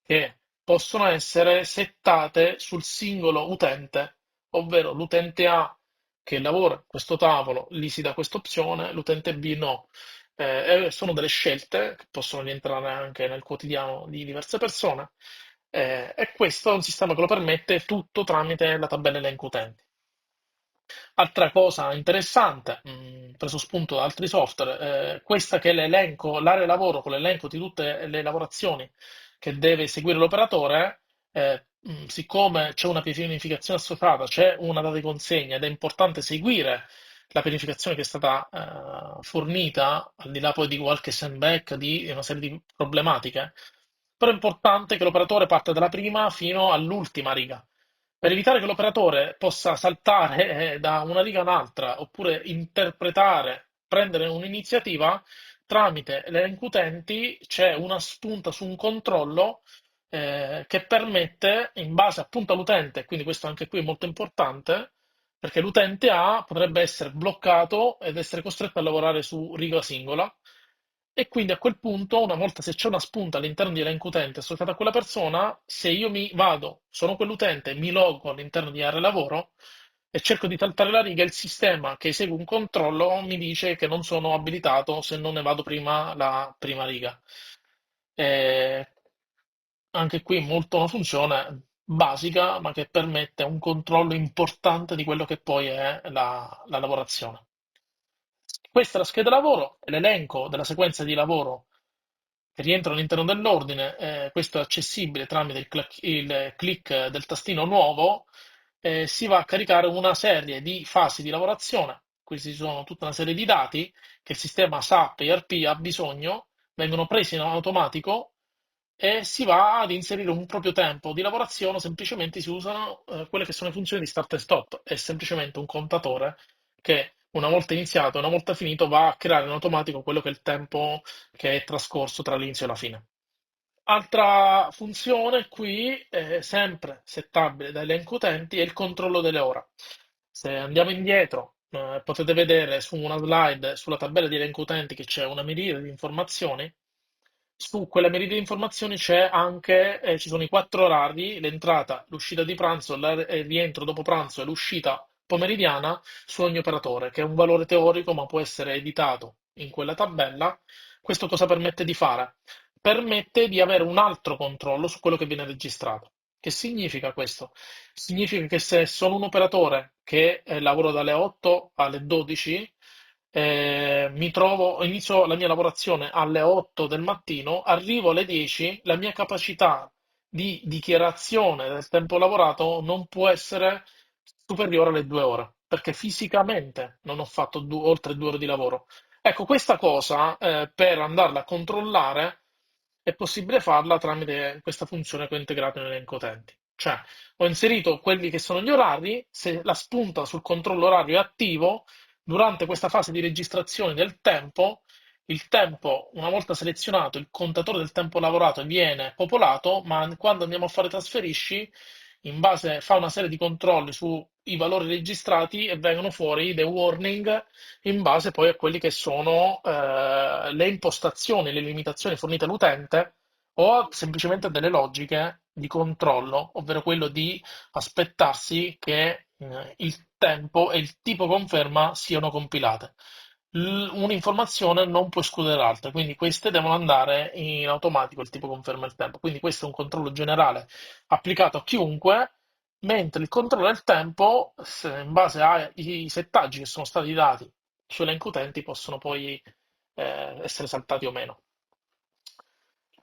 che possono essere settate sul singolo utente, ovvero l'utente A che lavora a questo tavolo, gli si dà questa opzione, l'utente B no. E sono delle scelte che possono rientrare anche nel quotidiano di diverse persone, e questo è un sistema che lo permette tutto tramite la tabella elenco utenti. Altra cosa interessante, preso spunto da altri software, questa che è l'elenco, l'area lavoro con l'elenco di tutte le lavorazioni che deve eseguire l'operatore, siccome c'è una pianificazione associata, c'è una data di consegna ed è importante seguire la pianificazione che è stata fornita, al di là poi di qualche sandback, di una serie di problematiche, però è importante che l'operatore parta dalla prima fino all'ultima riga per evitare che l'operatore possa saltare da una riga a un'altra oppure interpretare, prendere un'iniziativa, tramite l'elenco utenti c'è una spunta su un controllo che permette, in base appunto all'utente, quindi questo anche qui è molto importante, perché l'utente A potrebbe essere bloccato ed essere costretto a lavorare su riga singola. E quindi a quel punto, una volta se c'è una spunta all'interno di elenco utente associata a quella persona, se io mi vado, sono quell'utente, mi logo all'interno di area lavoro e cerco di saltare la riga, il sistema che esegue un controllo mi dice che non sono abilitato se non ne vado prima la prima riga. Eh, Anche qui molto una funzione basica, ma che permette un controllo importante di quello che poi è la lavorazione. Questa è la scheda lavoro, è l'elenco della sequenza di lavoro che rientra all'interno dell'ordine. Questo è accessibile tramite il click del tastino nuovo. Si va a caricare una serie di fasi di lavorazione. Questi sono tutta una serie di dati che il sistema SAP e ERP ha bisogno, vengono presi in automatico e si va ad inserire un proprio tempo di lavorazione, semplicemente si usano quelle che sono le funzioni di start e stop, è semplicemente un contatore che una volta iniziato e una volta finito va a creare in automatico quello che è il tempo che è trascorso tra l'inizio e la fine. Altra funzione qui, sempre settabile da elenco utenti, è il controllo delle ore. Se andiamo indietro, potete vedere su una slide sulla tabella di elenco utenti che c'è una miriade di informazioni. Su quella miriade di informazioni c'è anche, ci sono i quattro orari, l'entrata, l'uscita di pranzo, il rientro dopo pranzo e l'uscita pomeridiana su ogni operatore, che è un valore teorico ma può essere editato in quella tabella. Questo cosa permette di fare? Permette di avere un altro controllo su quello che viene registrato. Che significa questo? Significa che se sono un operatore che lavora dalle 8 alle 12, inizio la mia lavorazione alle 8 del mattino, arrivo alle 10, la mia capacità di dichiarazione del tempo lavorato non può essere superiore alle 2 ore. perché fisicamente non ho fatto oltre 2 ore di lavoro. Ecco, questa cosa, per andarla a controllare, è possibile farla tramite questa funzione che ho integrato nell'elenco utenti. Cioè, ho inserito quelli che sono gli orari, se la spunta sul controllo orario è attivo, durante questa fase di registrazione del tempo, il tempo, una volta selezionato, il contatore del tempo lavorato viene popolato, ma quando andiamo a fare trasferisci, in base, fa una serie di controlli sui valori registrati e vengono fuori dei warning in base poi a quelli che sono le impostazioni, le limitazioni fornite all'utente o semplicemente a delle logiche di controllo, ovvero quello di aspettarsi che il tempo e il tipo conferma siano compilate. Un'informazione non può escludere l'altra, quindi queste devono andare in automatico il tipo conferma il tempo. Quindi questo è un controllo generale applicato a chiunque, mentre il controllo del tempo, in base ai settaggi che sono stati dati sui elenco utenti, possono poi essere saltati o meno.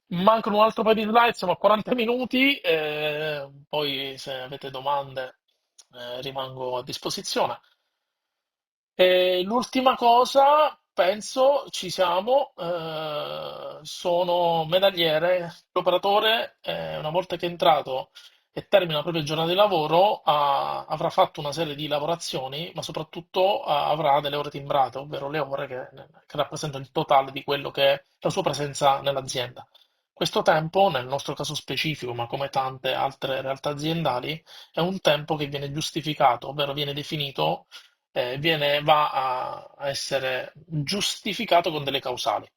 Mancano un altro paio di slide, siamo a 40 minuti, poi se avete domande rimango a disposizione. E l'ultima cosa, penso ci siamo, sono medagliere. L'operatore, una volta che è entrato e termina la propria giornata di lavoro, avrà fatto una serie di lavorazioni, ma soprattutto avrà delle ore timbrate, ovvero le ore che rappresentano il totale di quello che è la sua presenza nell'azienda. Questo tempo, nel nostro caso specifico, ma come tante altre realtà aziendali, è un tempo che viene giustificato, ovvero viene definito, va a essere giustificato con delle causali.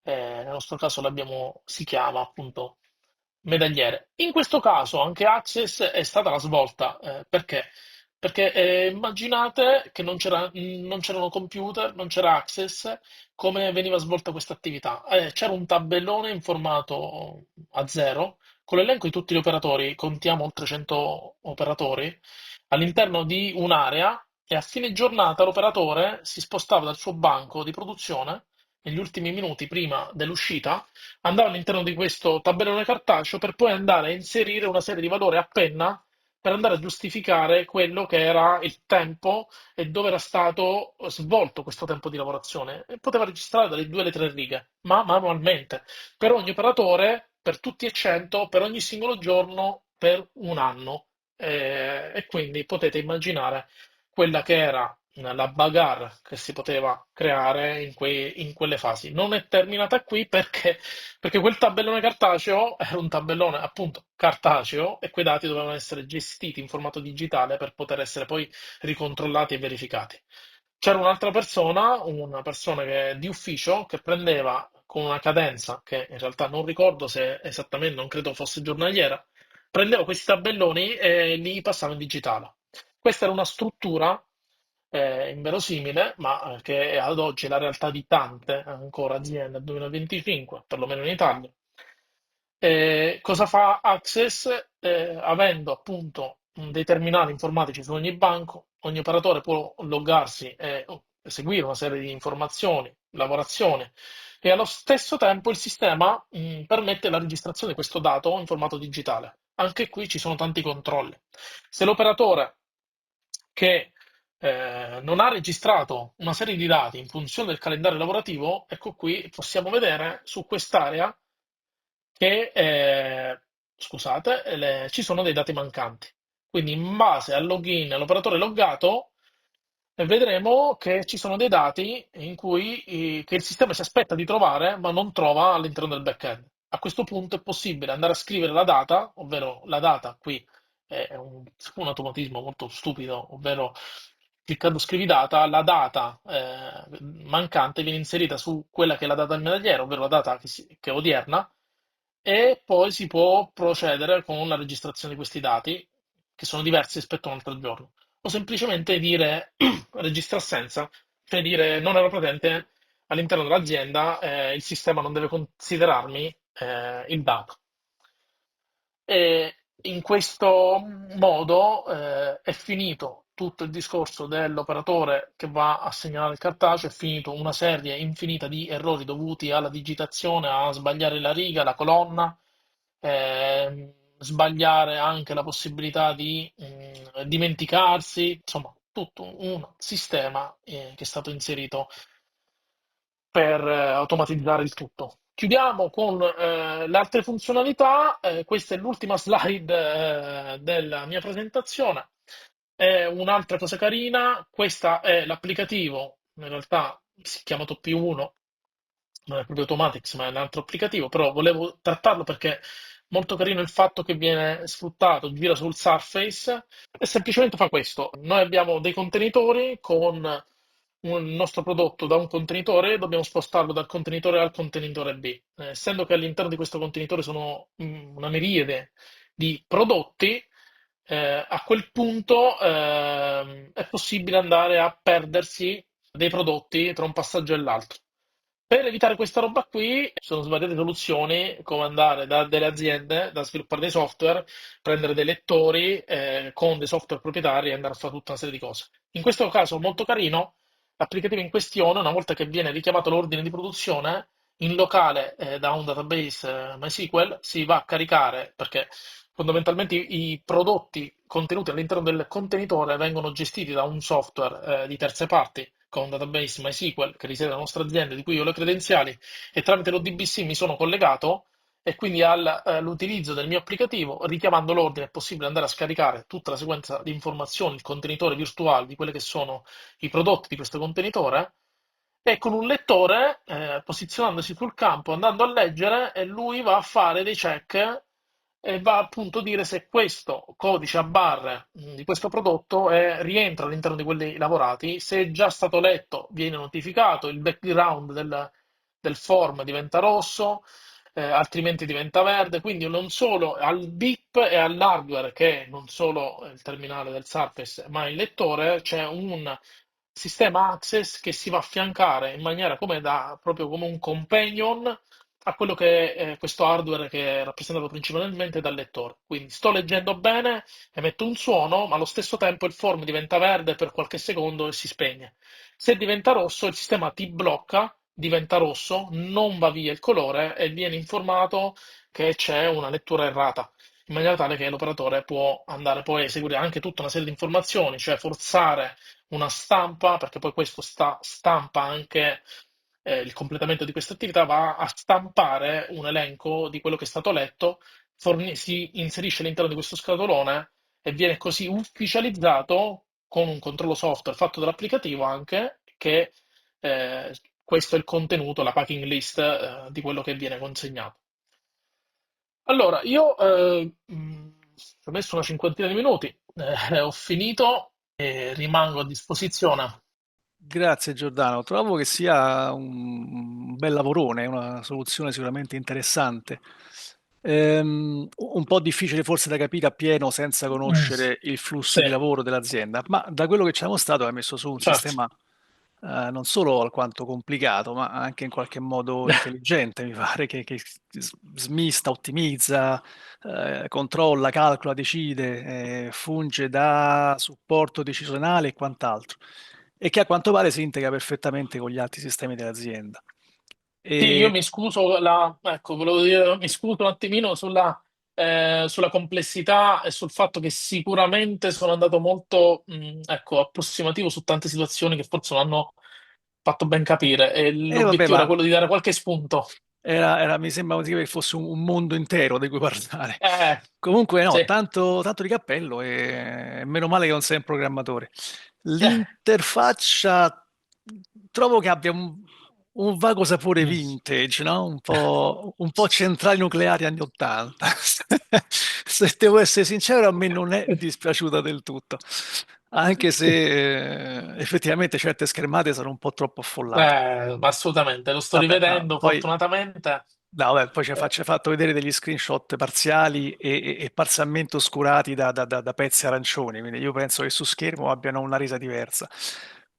Nel nostro caso si chiama appunto medagliere. In questo caso anche Access è stata la svolta, perché? Perché immaginate che non c'erano computer, non c'era Access, come veniva svolta questa attività? C'era un tabellone in formato a zero con l'elenco di tutti gli operatori, contiamo oltre 100 operatori, all'interno di un'area e a fine giornata l'operatore si spostava dal suo banco di produzione negli ultimi minuti prima dell'uscita, andava all'interno di questo tabellone cartaceo per poi andare a inserire una serie di valori a penna per andare a giustificare quello che era il tempo e dove era stato svolto questo tempo di lavorazione. E poteva registrare dalle 2 alle 3 righe, ma manualmente, per ogni operatore, per tutti e 100, per ogni singolo giorno, per un anno. E quindi potete immaginare quella che era la bagarre che si poteva creare in quelle fasi. Non è terminata qui perché quel tabellone cartaceo era un tabellone appunto cartaceo e quei dati dovevano essere gestiti in formato digitale per poter essere poi ricontrollati e verificati. C'era un'altra persona, una persona di ufficio, che prendeva con una cadenza che in realtà non ricordo se esattamente, non credo fosse giornaliera, prendeva questi tabelloni e li passava in digitale. Questa era una struttura inverosimile, ma che è ad oggi la realtà di tante ancora aziende nel 2025, perlomeno in Italia. Cosa fa Access? Avendo appunto dei terminali informatici su ogni banco, ogni operatore può loggarsi e eseguire una serie di informazioni, lavorazioni e allo stesso tempo il sistema permette la registrazione di questo dato in formato digitale. Anche qui ci sono tanti controlli. Se l'operatore che non ha registrato una serie di dati in funzione del calendario lavorativo, ecco qui possiamo vedere su quest'area che, scusate, ci sono dei dati mancanti. Quindi in base al login e all'operatore loggato, vedremo che ci sono dei dati che il sistema si aspetta di trovare, ma non trova all'interno del backend. A questo punto è possibile andare a scrivere la data, ovvero la data qui è un automatismo molto stupido, ovvero cliccando scrivi data, la data mancante viene inserita su quella che è la data del medagliere, ovvero la data che è odierna, e poi si può procedere con la registrazione di questi dati, che sono diversi rispetto a un altro giorno. O semplicemente dire registra assenza, cioè dire non ero presente all'interno dell'azienda, il sistema non deve considerarmi il dato. E in questo modo è finito tutto il discorso dell'operatore che va a segnalare il cartaceo, è finito una serie infinita di errori dovuti alla digitazione, a sbagliare la riga, la colonna, sbagliare anche la possibilità di dimenticarsi, insomma, tutto un sistema che è stato inserito per automatizzare il tutto. Chiudiamo con le altre funzionalità. Questa è l'ultima slide della mia presentazione. È un'altra cosa carina, questa è l'applicativo, in realtà si chiama P1, non è proprio Automatics, ma è un altro applicativo, però volevo trattarlo perché è molto carino il fatto che viene sfruttato, gira sul Surface e semplicemente fa questo. Noi abbiamo dei contenitori con un nostro prodotto da un contenitore, dobbiamo spostarlo dal contenitore A al contenitore B. Essendo che all'interno di questo contenitore sono una miriade di prodotti, a quel punto è possibile andare a perdersi dei prodotti tra un passaggio e l'altro. Per evitare questa roba qui, ci sono svariate soluzioni, come andare da delle aziende, da sviluppare dei software, prendere dei lettori con dei software proprietari e andare a fare tutta una serie di cose. In questo caso, molto carino, l'applicativo in questione, una volta che viene richiamato l'ordine di produzione, in locale da un database MySQL si va a caricare, perché fondamentalmente i prodotti contenuti all'interno del contenitore vengono gestiti da un software di terze parti con un database MySQL che risiede nella nostra azienda, di cui io ho le credenziali, e tramite l'ODBC mi sono collegato e quindi all'utilizzo del mio applicativo, richiamando l'ordine, è possibile andare a scaricare tutta la sequenza di informazioni, il contenitore virtuale di quelli che sono i prodotti di questo contenitore, e con un lettore, posizionandosi sul campo, andando a leggere, e lui va a fare dei check e va appunto a dire se questo codice a barre di questo prodotto rientra all'interno di quelli lavorati, se è già stato letto viene notificato, il background del form diventa rosso, altrimenti diventa verde, quindi non solo al BIP e all'hardware, che è non solo il terminale del Surface, ma il lettore, c'è un sistema Access che si va a affiancare in maniera come proprio come un companion a quello che è questo hardware che è rappresentato principalmente dal lettore. Quindi sto leggendo bene, emetto un suono, ma allo stesso tempo il form diventa verde per qualche secondo e si spegne. Se diventa rosso, il sistema ti blocca, diventa rosso, non va via il colore e viene informato che c'è una lettura errata, in maniera tale che l'operatore può andare poi a eseguire anche tutta una serie di informazioni, cioè forzare una stampa, perché poi questo stampa anche il completamento di questa attività, va a stampare un elenco di quello che è stato letto, si inserisce all'interno di questo scatolone e viene così ufficializzato con un controllo software fatto dall'applicativo anche che questo è il contenuto, la packing list di quello che viene consegnato. Allora, io ci ho messo una cinquantina di minuti, ho finito e rimango a disposizione. Grazie Giordano, trovo che sia un bel lavorone, una soluzione sicuramente interessante. Un po' difficile forse da capire appieno senza Mm, conoscere il flusso sì, di lavoro dell'azienda, ma da quello che ci ha mostrato hai messo su un certo. sistema non solo alquanto complicato, ma anche in qualche modo intelligente, mi pare, che smista, ottimizza, controlla, calcola, decide, funge da supporto decisionale e quant'altro, e che a quanto pare si integra perfettamente con gli altri sistemi dell'azienda. Sì, io E, mi scuso, ecco, volevo dire, mi scuso un attimino sulla complessità e sul fatto che sicuramente sono andato molto, ecco, approssimativo su tante situazioni che forse non hanno fatto ben capire e e vabbè, l'obiettivo era ma quello di dare qualche spunto. mi sembra che fosse un mondo intero di cui parlare. Eh, Comunque no, sì. tanto di cappello e meno male che non sei un programmatore. Eh, L'interfaccia trovo che abbia un vago sapore mm. vintage, no? Un po' centrali nucleari anni 80. Se devo essere sincero, a me non è dispiaciuta del tutto, anche se effettivamente certe schermate sono un po' troppo affollate. Ma assolutamente, lo sto Vabbè, no, rivedendo poi fortunatamente. no, vabbè, poi ci Eh, hai fatto vedere degli screenshot parziali e parzialmente oscurati da pezzi arancioni, quindi io penso che su schermo abbiano una resa diversa.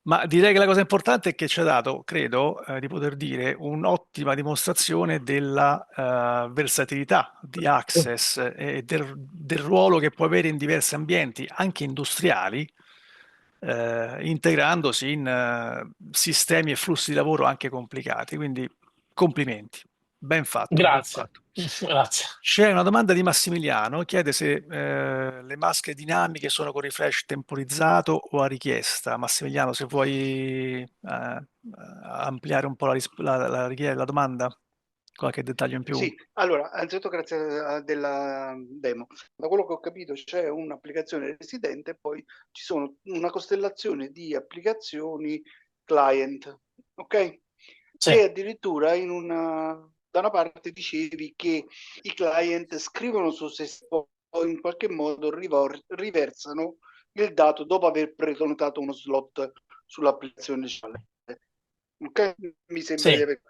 Ma direi che la cosa importante è che ci ha dato, credo, di poter dire un'ottima dimostrazione della versatilità di Access e del ruolo che può avere in diversi ambienti, anche industriali, integrandosi in sistemi e flussi di lavoro anche complicati. Quindi complimenti. Ben fatto, ben Grazie, fatto. grazie. C'è una domanda di Massimiliano, chiede se le maschere dinamiche sono con refresh temporizzato o a richiesta. Massimiliano, se vuoi ampliare un po' la domanda, qualche dettaglio in più. Sì, allora, anzitutto grazie della demo. Da quello che ho capito c'è un'applicazione residente e poi ci sono una costellazione di applicazioni client, ok? Sì, E addirittura da una parte dicevi che i client scrivono su se stesso o in qualche modo riversano il dato dopo aver prenotato uno slot sull'applicazione. Ok? Mi sembra di sì, aver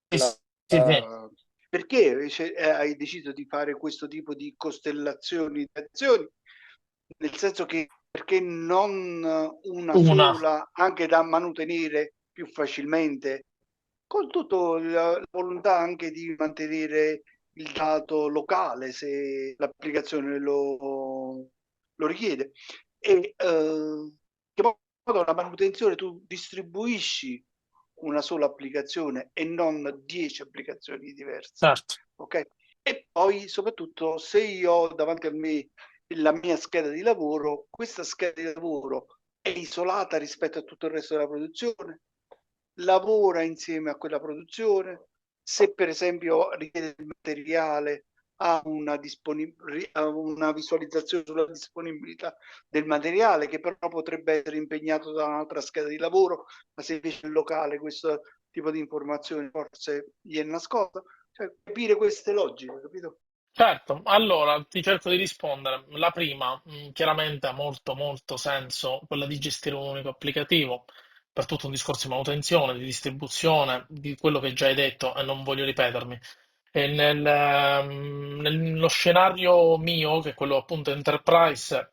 sì, la, sì, sì. perché invece hai deciso di fare questo tipo di costellazioni di azioni? Nel senso che perché non una Una, sola, anche da mantenere più facilmente, con tutta la volontà anche di mantenere il dato locale se l'applicazione lo richiede. E che modo la manutenzione tu distribuisci una sola applicazione e non 10 applicazioni diverse. certo, Ok? E poi soprattutto se io ho davanti a me la mia scheda di lavoro, questa scheda di lavoro è isolata rispetto a tutto il resto della produzione, lavora insieme a quella produzione, se per esempio richiede il materiale ha una visualizzazione sulla disponibilità del materiale che però potrebbe essere impegnato da un'altra scheda di lavoro, ma se invece è locale questo tipo di informazioni forse gli è nascosta, cioè capire queste logiche, capito? certo. Allora, ti cerco di rispondere. La prima, chiaramente ha molto, molto senso, quella di gestire un unico applicativo per tutto un discorso di manutenzione, di distribuzione, di quello che già hai detto e non voglio ripetermi. E nello scenario mio, che è quello appunto Enterprise,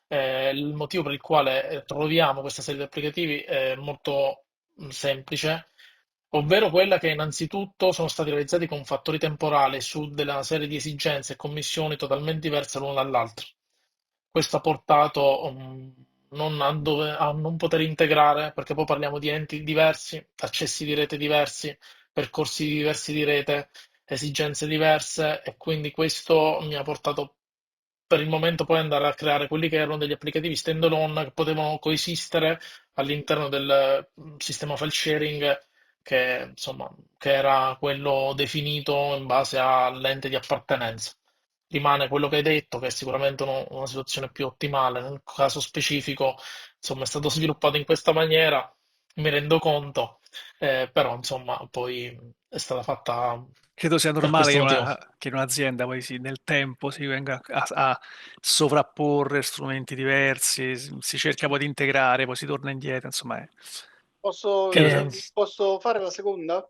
il motivo per il quale troviamo questa serie di applicativi è molto semplice, ovvero quella che innanzitutto sono stati realizzati con fattori temporali su della serie di esigenze e commissioni totalmente diverse l'una dall'altra. Questo ha portato non a non poter integrare, perché poi parliamo di enti diversi, accessi di rete diversi, percorsi diversi di rete, esigenze diverse e quindi questo mi ha portato per il momento poi andare a creare quelli che erano degli applicativi standalone che potevano coesistere all'interno del sistema file sharing che, insomma, che era quello definito in base all'ente di appartenenza. Rimane quello che hai detto, che è sicuramente una situazione più ottimale. Nel caso specifico, insomma, è stato sviluppato in questa maniera, mi rendo conto, però, insomma, poi è stata fatta Credo sia per normale questo motivo. che in un'azienda poi nel tempo si venga a sovrapporre strumenti diversi, si cerca poi di integrare, poi si torna indietro, insomma. Posso, Credo sia. Eh, posso fare la seconda?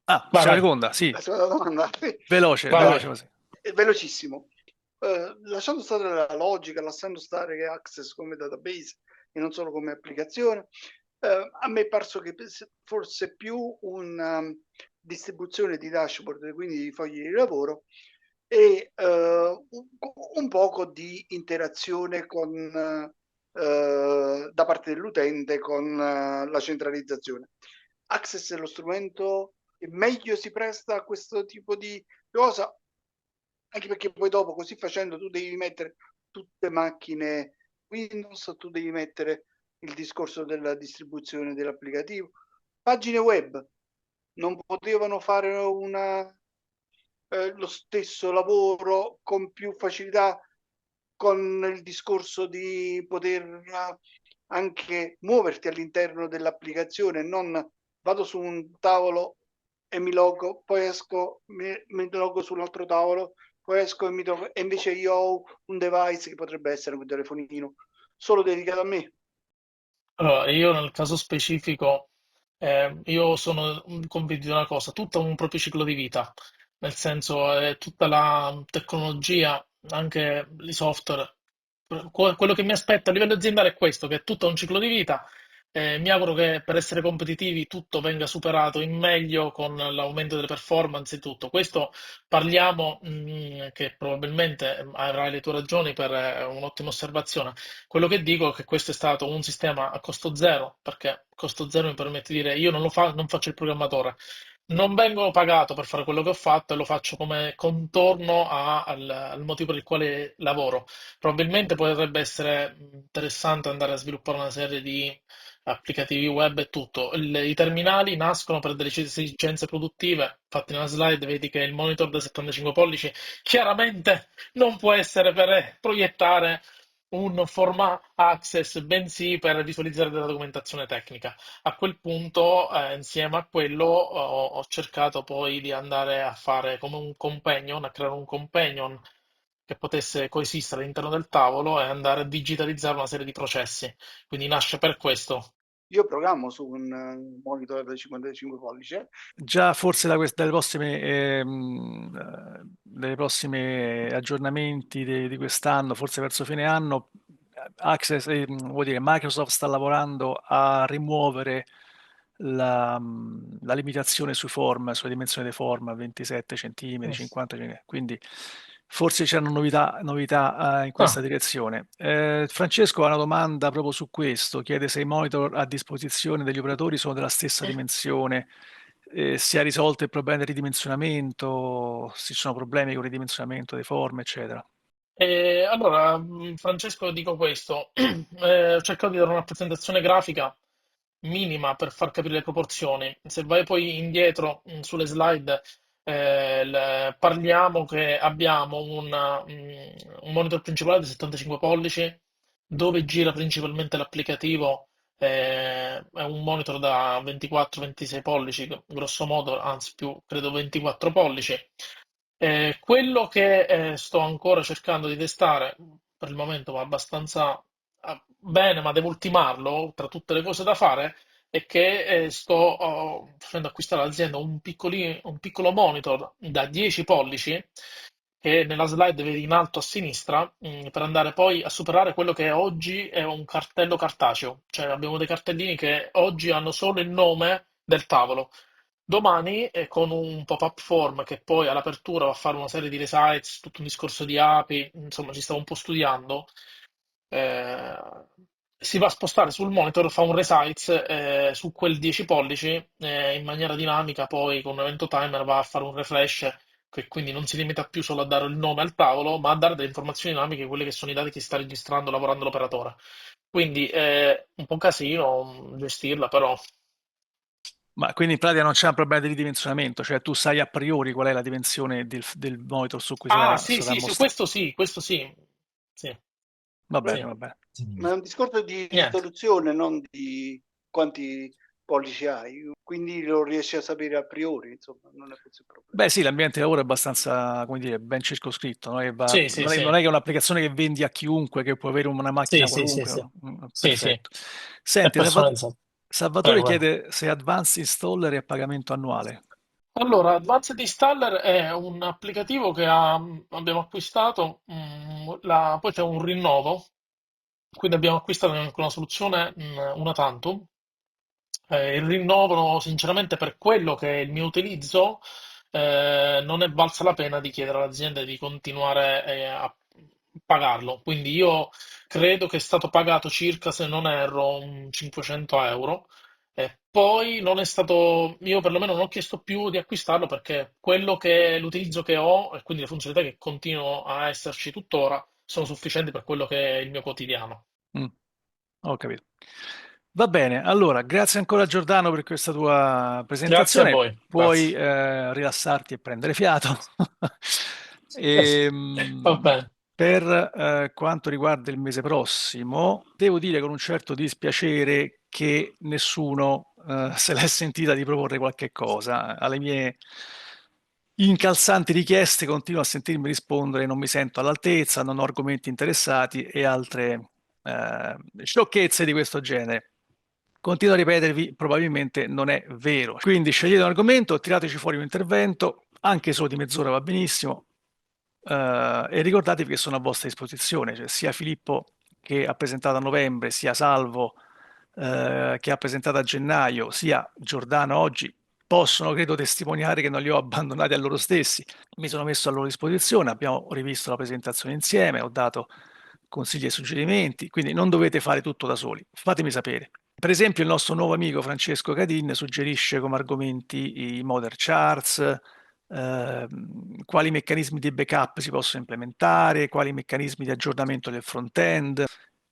Ah, vai, c'è la vai, seconda, sì. La seconda domanda? Sì. Veloce, vai, vai. veloce così. È velocissimo. Lasciando stare la logica, lasciando stare che Access come database e non solo come applicazione, a me è parso che fosse più una distribuzione di dashboard, quindi di fogli di lavoro e un poco di interazione da parte dell'utente con la centralizzazione. Access è lo strumento che meglio si presta a questo tipo di cosa, anche perché poi dopo così facendo tu devi mettere tutte macchine Windows, tu devi mettere il discorso della distribuzione dell'applicativo. Pagine web non potevano fare lo stesso lavoro con più facilità con il discorso di poter anche muoverti all'interno dell'applicazione, non vado su un tavolo e mi logo, poi esco, mi logo su un altro tavolo, poi esco e mi trovo, e invece io ho un device che potrebbe essere un telefonino solo dedicato a me. Allora, io nel caso specifico, io sono convinto di una cosa, tutto ha un proprio ciclo di vita, nel senso, tutta la tecnologia, anche i software, quello che mi aspetto a livello aziendale è questo, che è tutto ha un ciclo di vita. Mi auguro che per essere competitivi tutto venga superato in meglio con l'aumento delle performance e tutto. Questo parliamo, che probabilmente avrai le tue ragioni per un'ottima osservazione. Quello che dico è che questo è stato un sistema a costo zero, perché costo zero mi permette di dire io non faccio il programmatore, non vengo pagato per fare quello che ho fatto e lo faccio come contorno al motivo per il quale lavoro. Probabilmente potrebbe essere interessante andare a sviluppare una serie di applicativi web e tutto. I terminali nascono per delle esigenze produttive. Infatti, nella slide vedi che il monitor da 75 pollici chiaramente non può essere per proiettare un format access, bensì per visualizzare della documentazione tecnica. A quel punto, insieme a quello, ho cercato poi di andare a fare come un companion, a creare un companion che potesse coesistere all'interno del tavolo e andare a digitalizzare una serie di processi. Quindi nasce per questo. Io programmo su un monitor da 55 pollici. Già forse dai prossimi aggiornamenti di quest'anno, forse verso fine anno, vuol dire, Microsoft sta lavorando a rimuovere la limitazione sui form, sulle dimensioni dei form, 27 centimetri, Mm. 50 centimetri, quindi forse c'erano novità in questa Ah, direzione. Francesco ha una domanda proprio su questo, chiede se i monitor a disposizione degli operatori sono della stessa dimensione, si è risolto il problema del ridimensionamento, se ci sono problemi con il ridimensionamento dei form, eccetera. allora, Francesco, dico questo. Ho cercato di dare una rappresentazione grafica minima per far capire le proporzioni. Se vai poi indietro sulle slide, parliamo che abbiamo un monitor principale di 75 pollici dove gira principalmente l'applicativo. È un monitor da 24-26 pollici, grosso modo, anzi più credo 24 pollici. Quello che sto ancora cercando di testare, per il momento va abbastanza bene, ma devo ultimarlo tra tutte le cose da fare, è che sto facendo acquistare all'azienda un piccolo monitor da 10 pollici, che nella slide vedi in alto a sinistra, per andare poi a superare quello che oggi è un cartello cartaceo. Cioè abbiamo dei cartellini che oggi hanno solo il nome del tavolo. Domani, con un pop-up form che poi all'apertura va a fare una serie di resites, tutto un discorso di API, insomma ci stavo un po' studiando, eh, si va a spostare sul monitor, fa un resize su quel 10 pollici, in maniera dinamica, poi con un evento timer va a fare un refresh, che quindi non si limita più solo a dare il nome al tavolo, ma a dare delle informazioni dinamiche, quelle che sono i dati che sta registrando, lavorando l'operatore. Quindi è un po' un casino gestirla, però. Ma quindi in pratica non c'è un problema di ridimensionamento, cioè tu sai a priori qual è la dimensione del monitor su cui Ah, sì, sarà sì, sì, mostrato. questo sì, questo sì. Sì, Va bene, sì. va bene. Ma è un discorso di Niente. risoluzione, non di quanti pollici hai, quindi lo riesci a sapere a priori, insomma, non è questo il problema. Beh sì, l'ambiente di lavoro è abbastanza, come dire, ben circoscritto, no? Sì, sì, sì. Non è che è un'applicazione che vendi a chiunque, che può avere una macchina Sì, sì, sì, qualunque, sì. no? Sì, sì. Perfetto. È Senti, personalizzato. Salvatore Prego, prego. chiede se Advanced Installer è a pagamento annuale. Allora, Advanced Installer è un applicativo che abbiamo acquistato, poi c'è un rinnovo, quindi abbiamo acquistato anche una soluzione una tantum. Il rinnovo, sinceramente, per quello che è il mio utilizzo, non è valsa la pena di chiedere all'azienda di continuare a pagarlo. Quindi io credo che è stato pagato circa, se non erro, un 500 euro. E poi non è stato, io perlomeno non ho chiesto più di acquistarlo perché quello che è l'utilizzo che ho e quindi le funzionalità che continuano a esserci tuttora sono sufficienti per quello che è il mio quotidiano. Mm, ho capito. Va bene, allora, grazie ancora Giordano per questa tua Grazie a presentazione. voi, Puoi grazie. rilassarti e prendere fiato. Va Ehm, bene. per quanto riguarda il mese prossimo, devo dire con un certo dispiacere che nessuno se l'è sentita di proporre qualche cosa. Alle mie incalzanti richieste continuo a sentirmi rispondere non mi sento all'altezza, non ho argomenti interessati e altre sciocchezze di questo genere. Continuo a ripetervi, probabilmente non è vero. Quindi scegliete un argomento, tirateci fuori un intervento, anche solo di mezz'ora va benissimo, e ricordatevi che sono a vostra disposizione, cioè sia Filippo che ha presentato a novembre, sia Salvo che ha presentato a gennaio, sia Giordano oggi, possono, credo, testimoniare che non li ho abbandonati a loro stessi. Mi sono messo a loro disposizione, abbiamo rivisto la presentazione insieme, ho dato consigli e suggerimenti, quindi non dovete fare tutto da soli. Fatemi sapere. Per esempio il nostro nuovo amico Francesco Cadin suggerisce come argomenti i modern charts, quali meccanismi di backup si possono implementare, quali meccanismi di aggiornamento del front-end,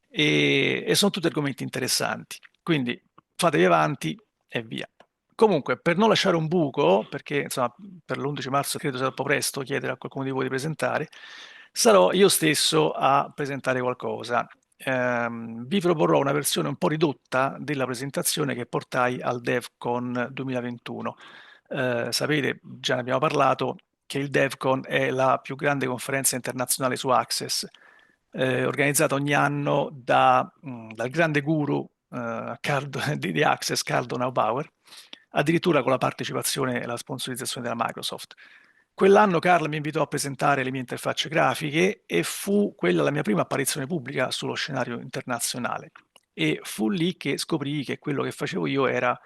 e sono tutti argomenti interessanti. Quindi fatevi avanti e via. Comunque, per non lasciare un buco, perché insomma per l'11 marzo credo sia troppo presto chiedere a qualcuno di voi di presentare, sarò io stesso a presentare qualcosa. Vi proporrò una versione un po' ridotta della presentazione che portai al DevCon 2021. Sapete, già ne abbiamo parlato, che il DevCon è la più grande conferenza internazionale su Access, organizzata ogni anno dal grande guru di Access, Carl Donau-Bauer, addirittura con la partecipazione e la sponsorizzazione della Microsoft. Quell'anno Carl mi invitò a presentare le mie interfacce grafiche e fu quella la mia prima apparizione pubblica sullo scenario internazionale. E fu lì che scoprì che quello che facevo io era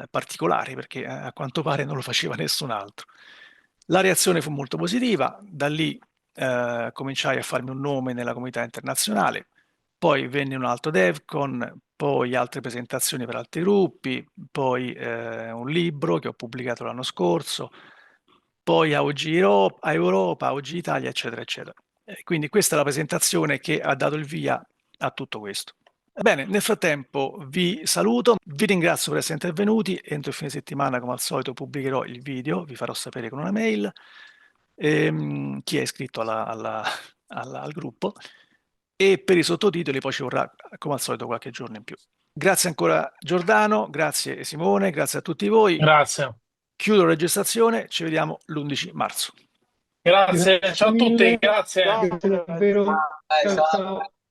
particolare, perché a quanto pare non lo faceva nessun altro. La reazione fu molto positiva, da lì cominciai a farmi un nome nella comunità internazionale, poi venne un altro DevCon, poi altre presentazioni per altri gruppi, poi un libro che ho pubblicato l'anno scorso, poi a Europa, a OG Italia, eccetera, eccetera. Quindi questa è la presentazione che ha dato il via a tutto questo. Bene, nel frattempo vi saluto, vi ringrazio per essere intervenuti, entro il fine settimana come al solito pubblicherò il video, vi farò sapere con una mail chi è iscritto al gruppo, e per i sottotitoli poi ci vorrà come al solito qualche giorno in più. Grazie ancora Giordano, grazie Simone, grazie a tutti voi. Grazie. Chiudo la registrazione, ci vediamo l'11 marzo. Grazie, ciao a tutti, mille. grazie. Grazie davvero. Ciao. Ciao, ciao.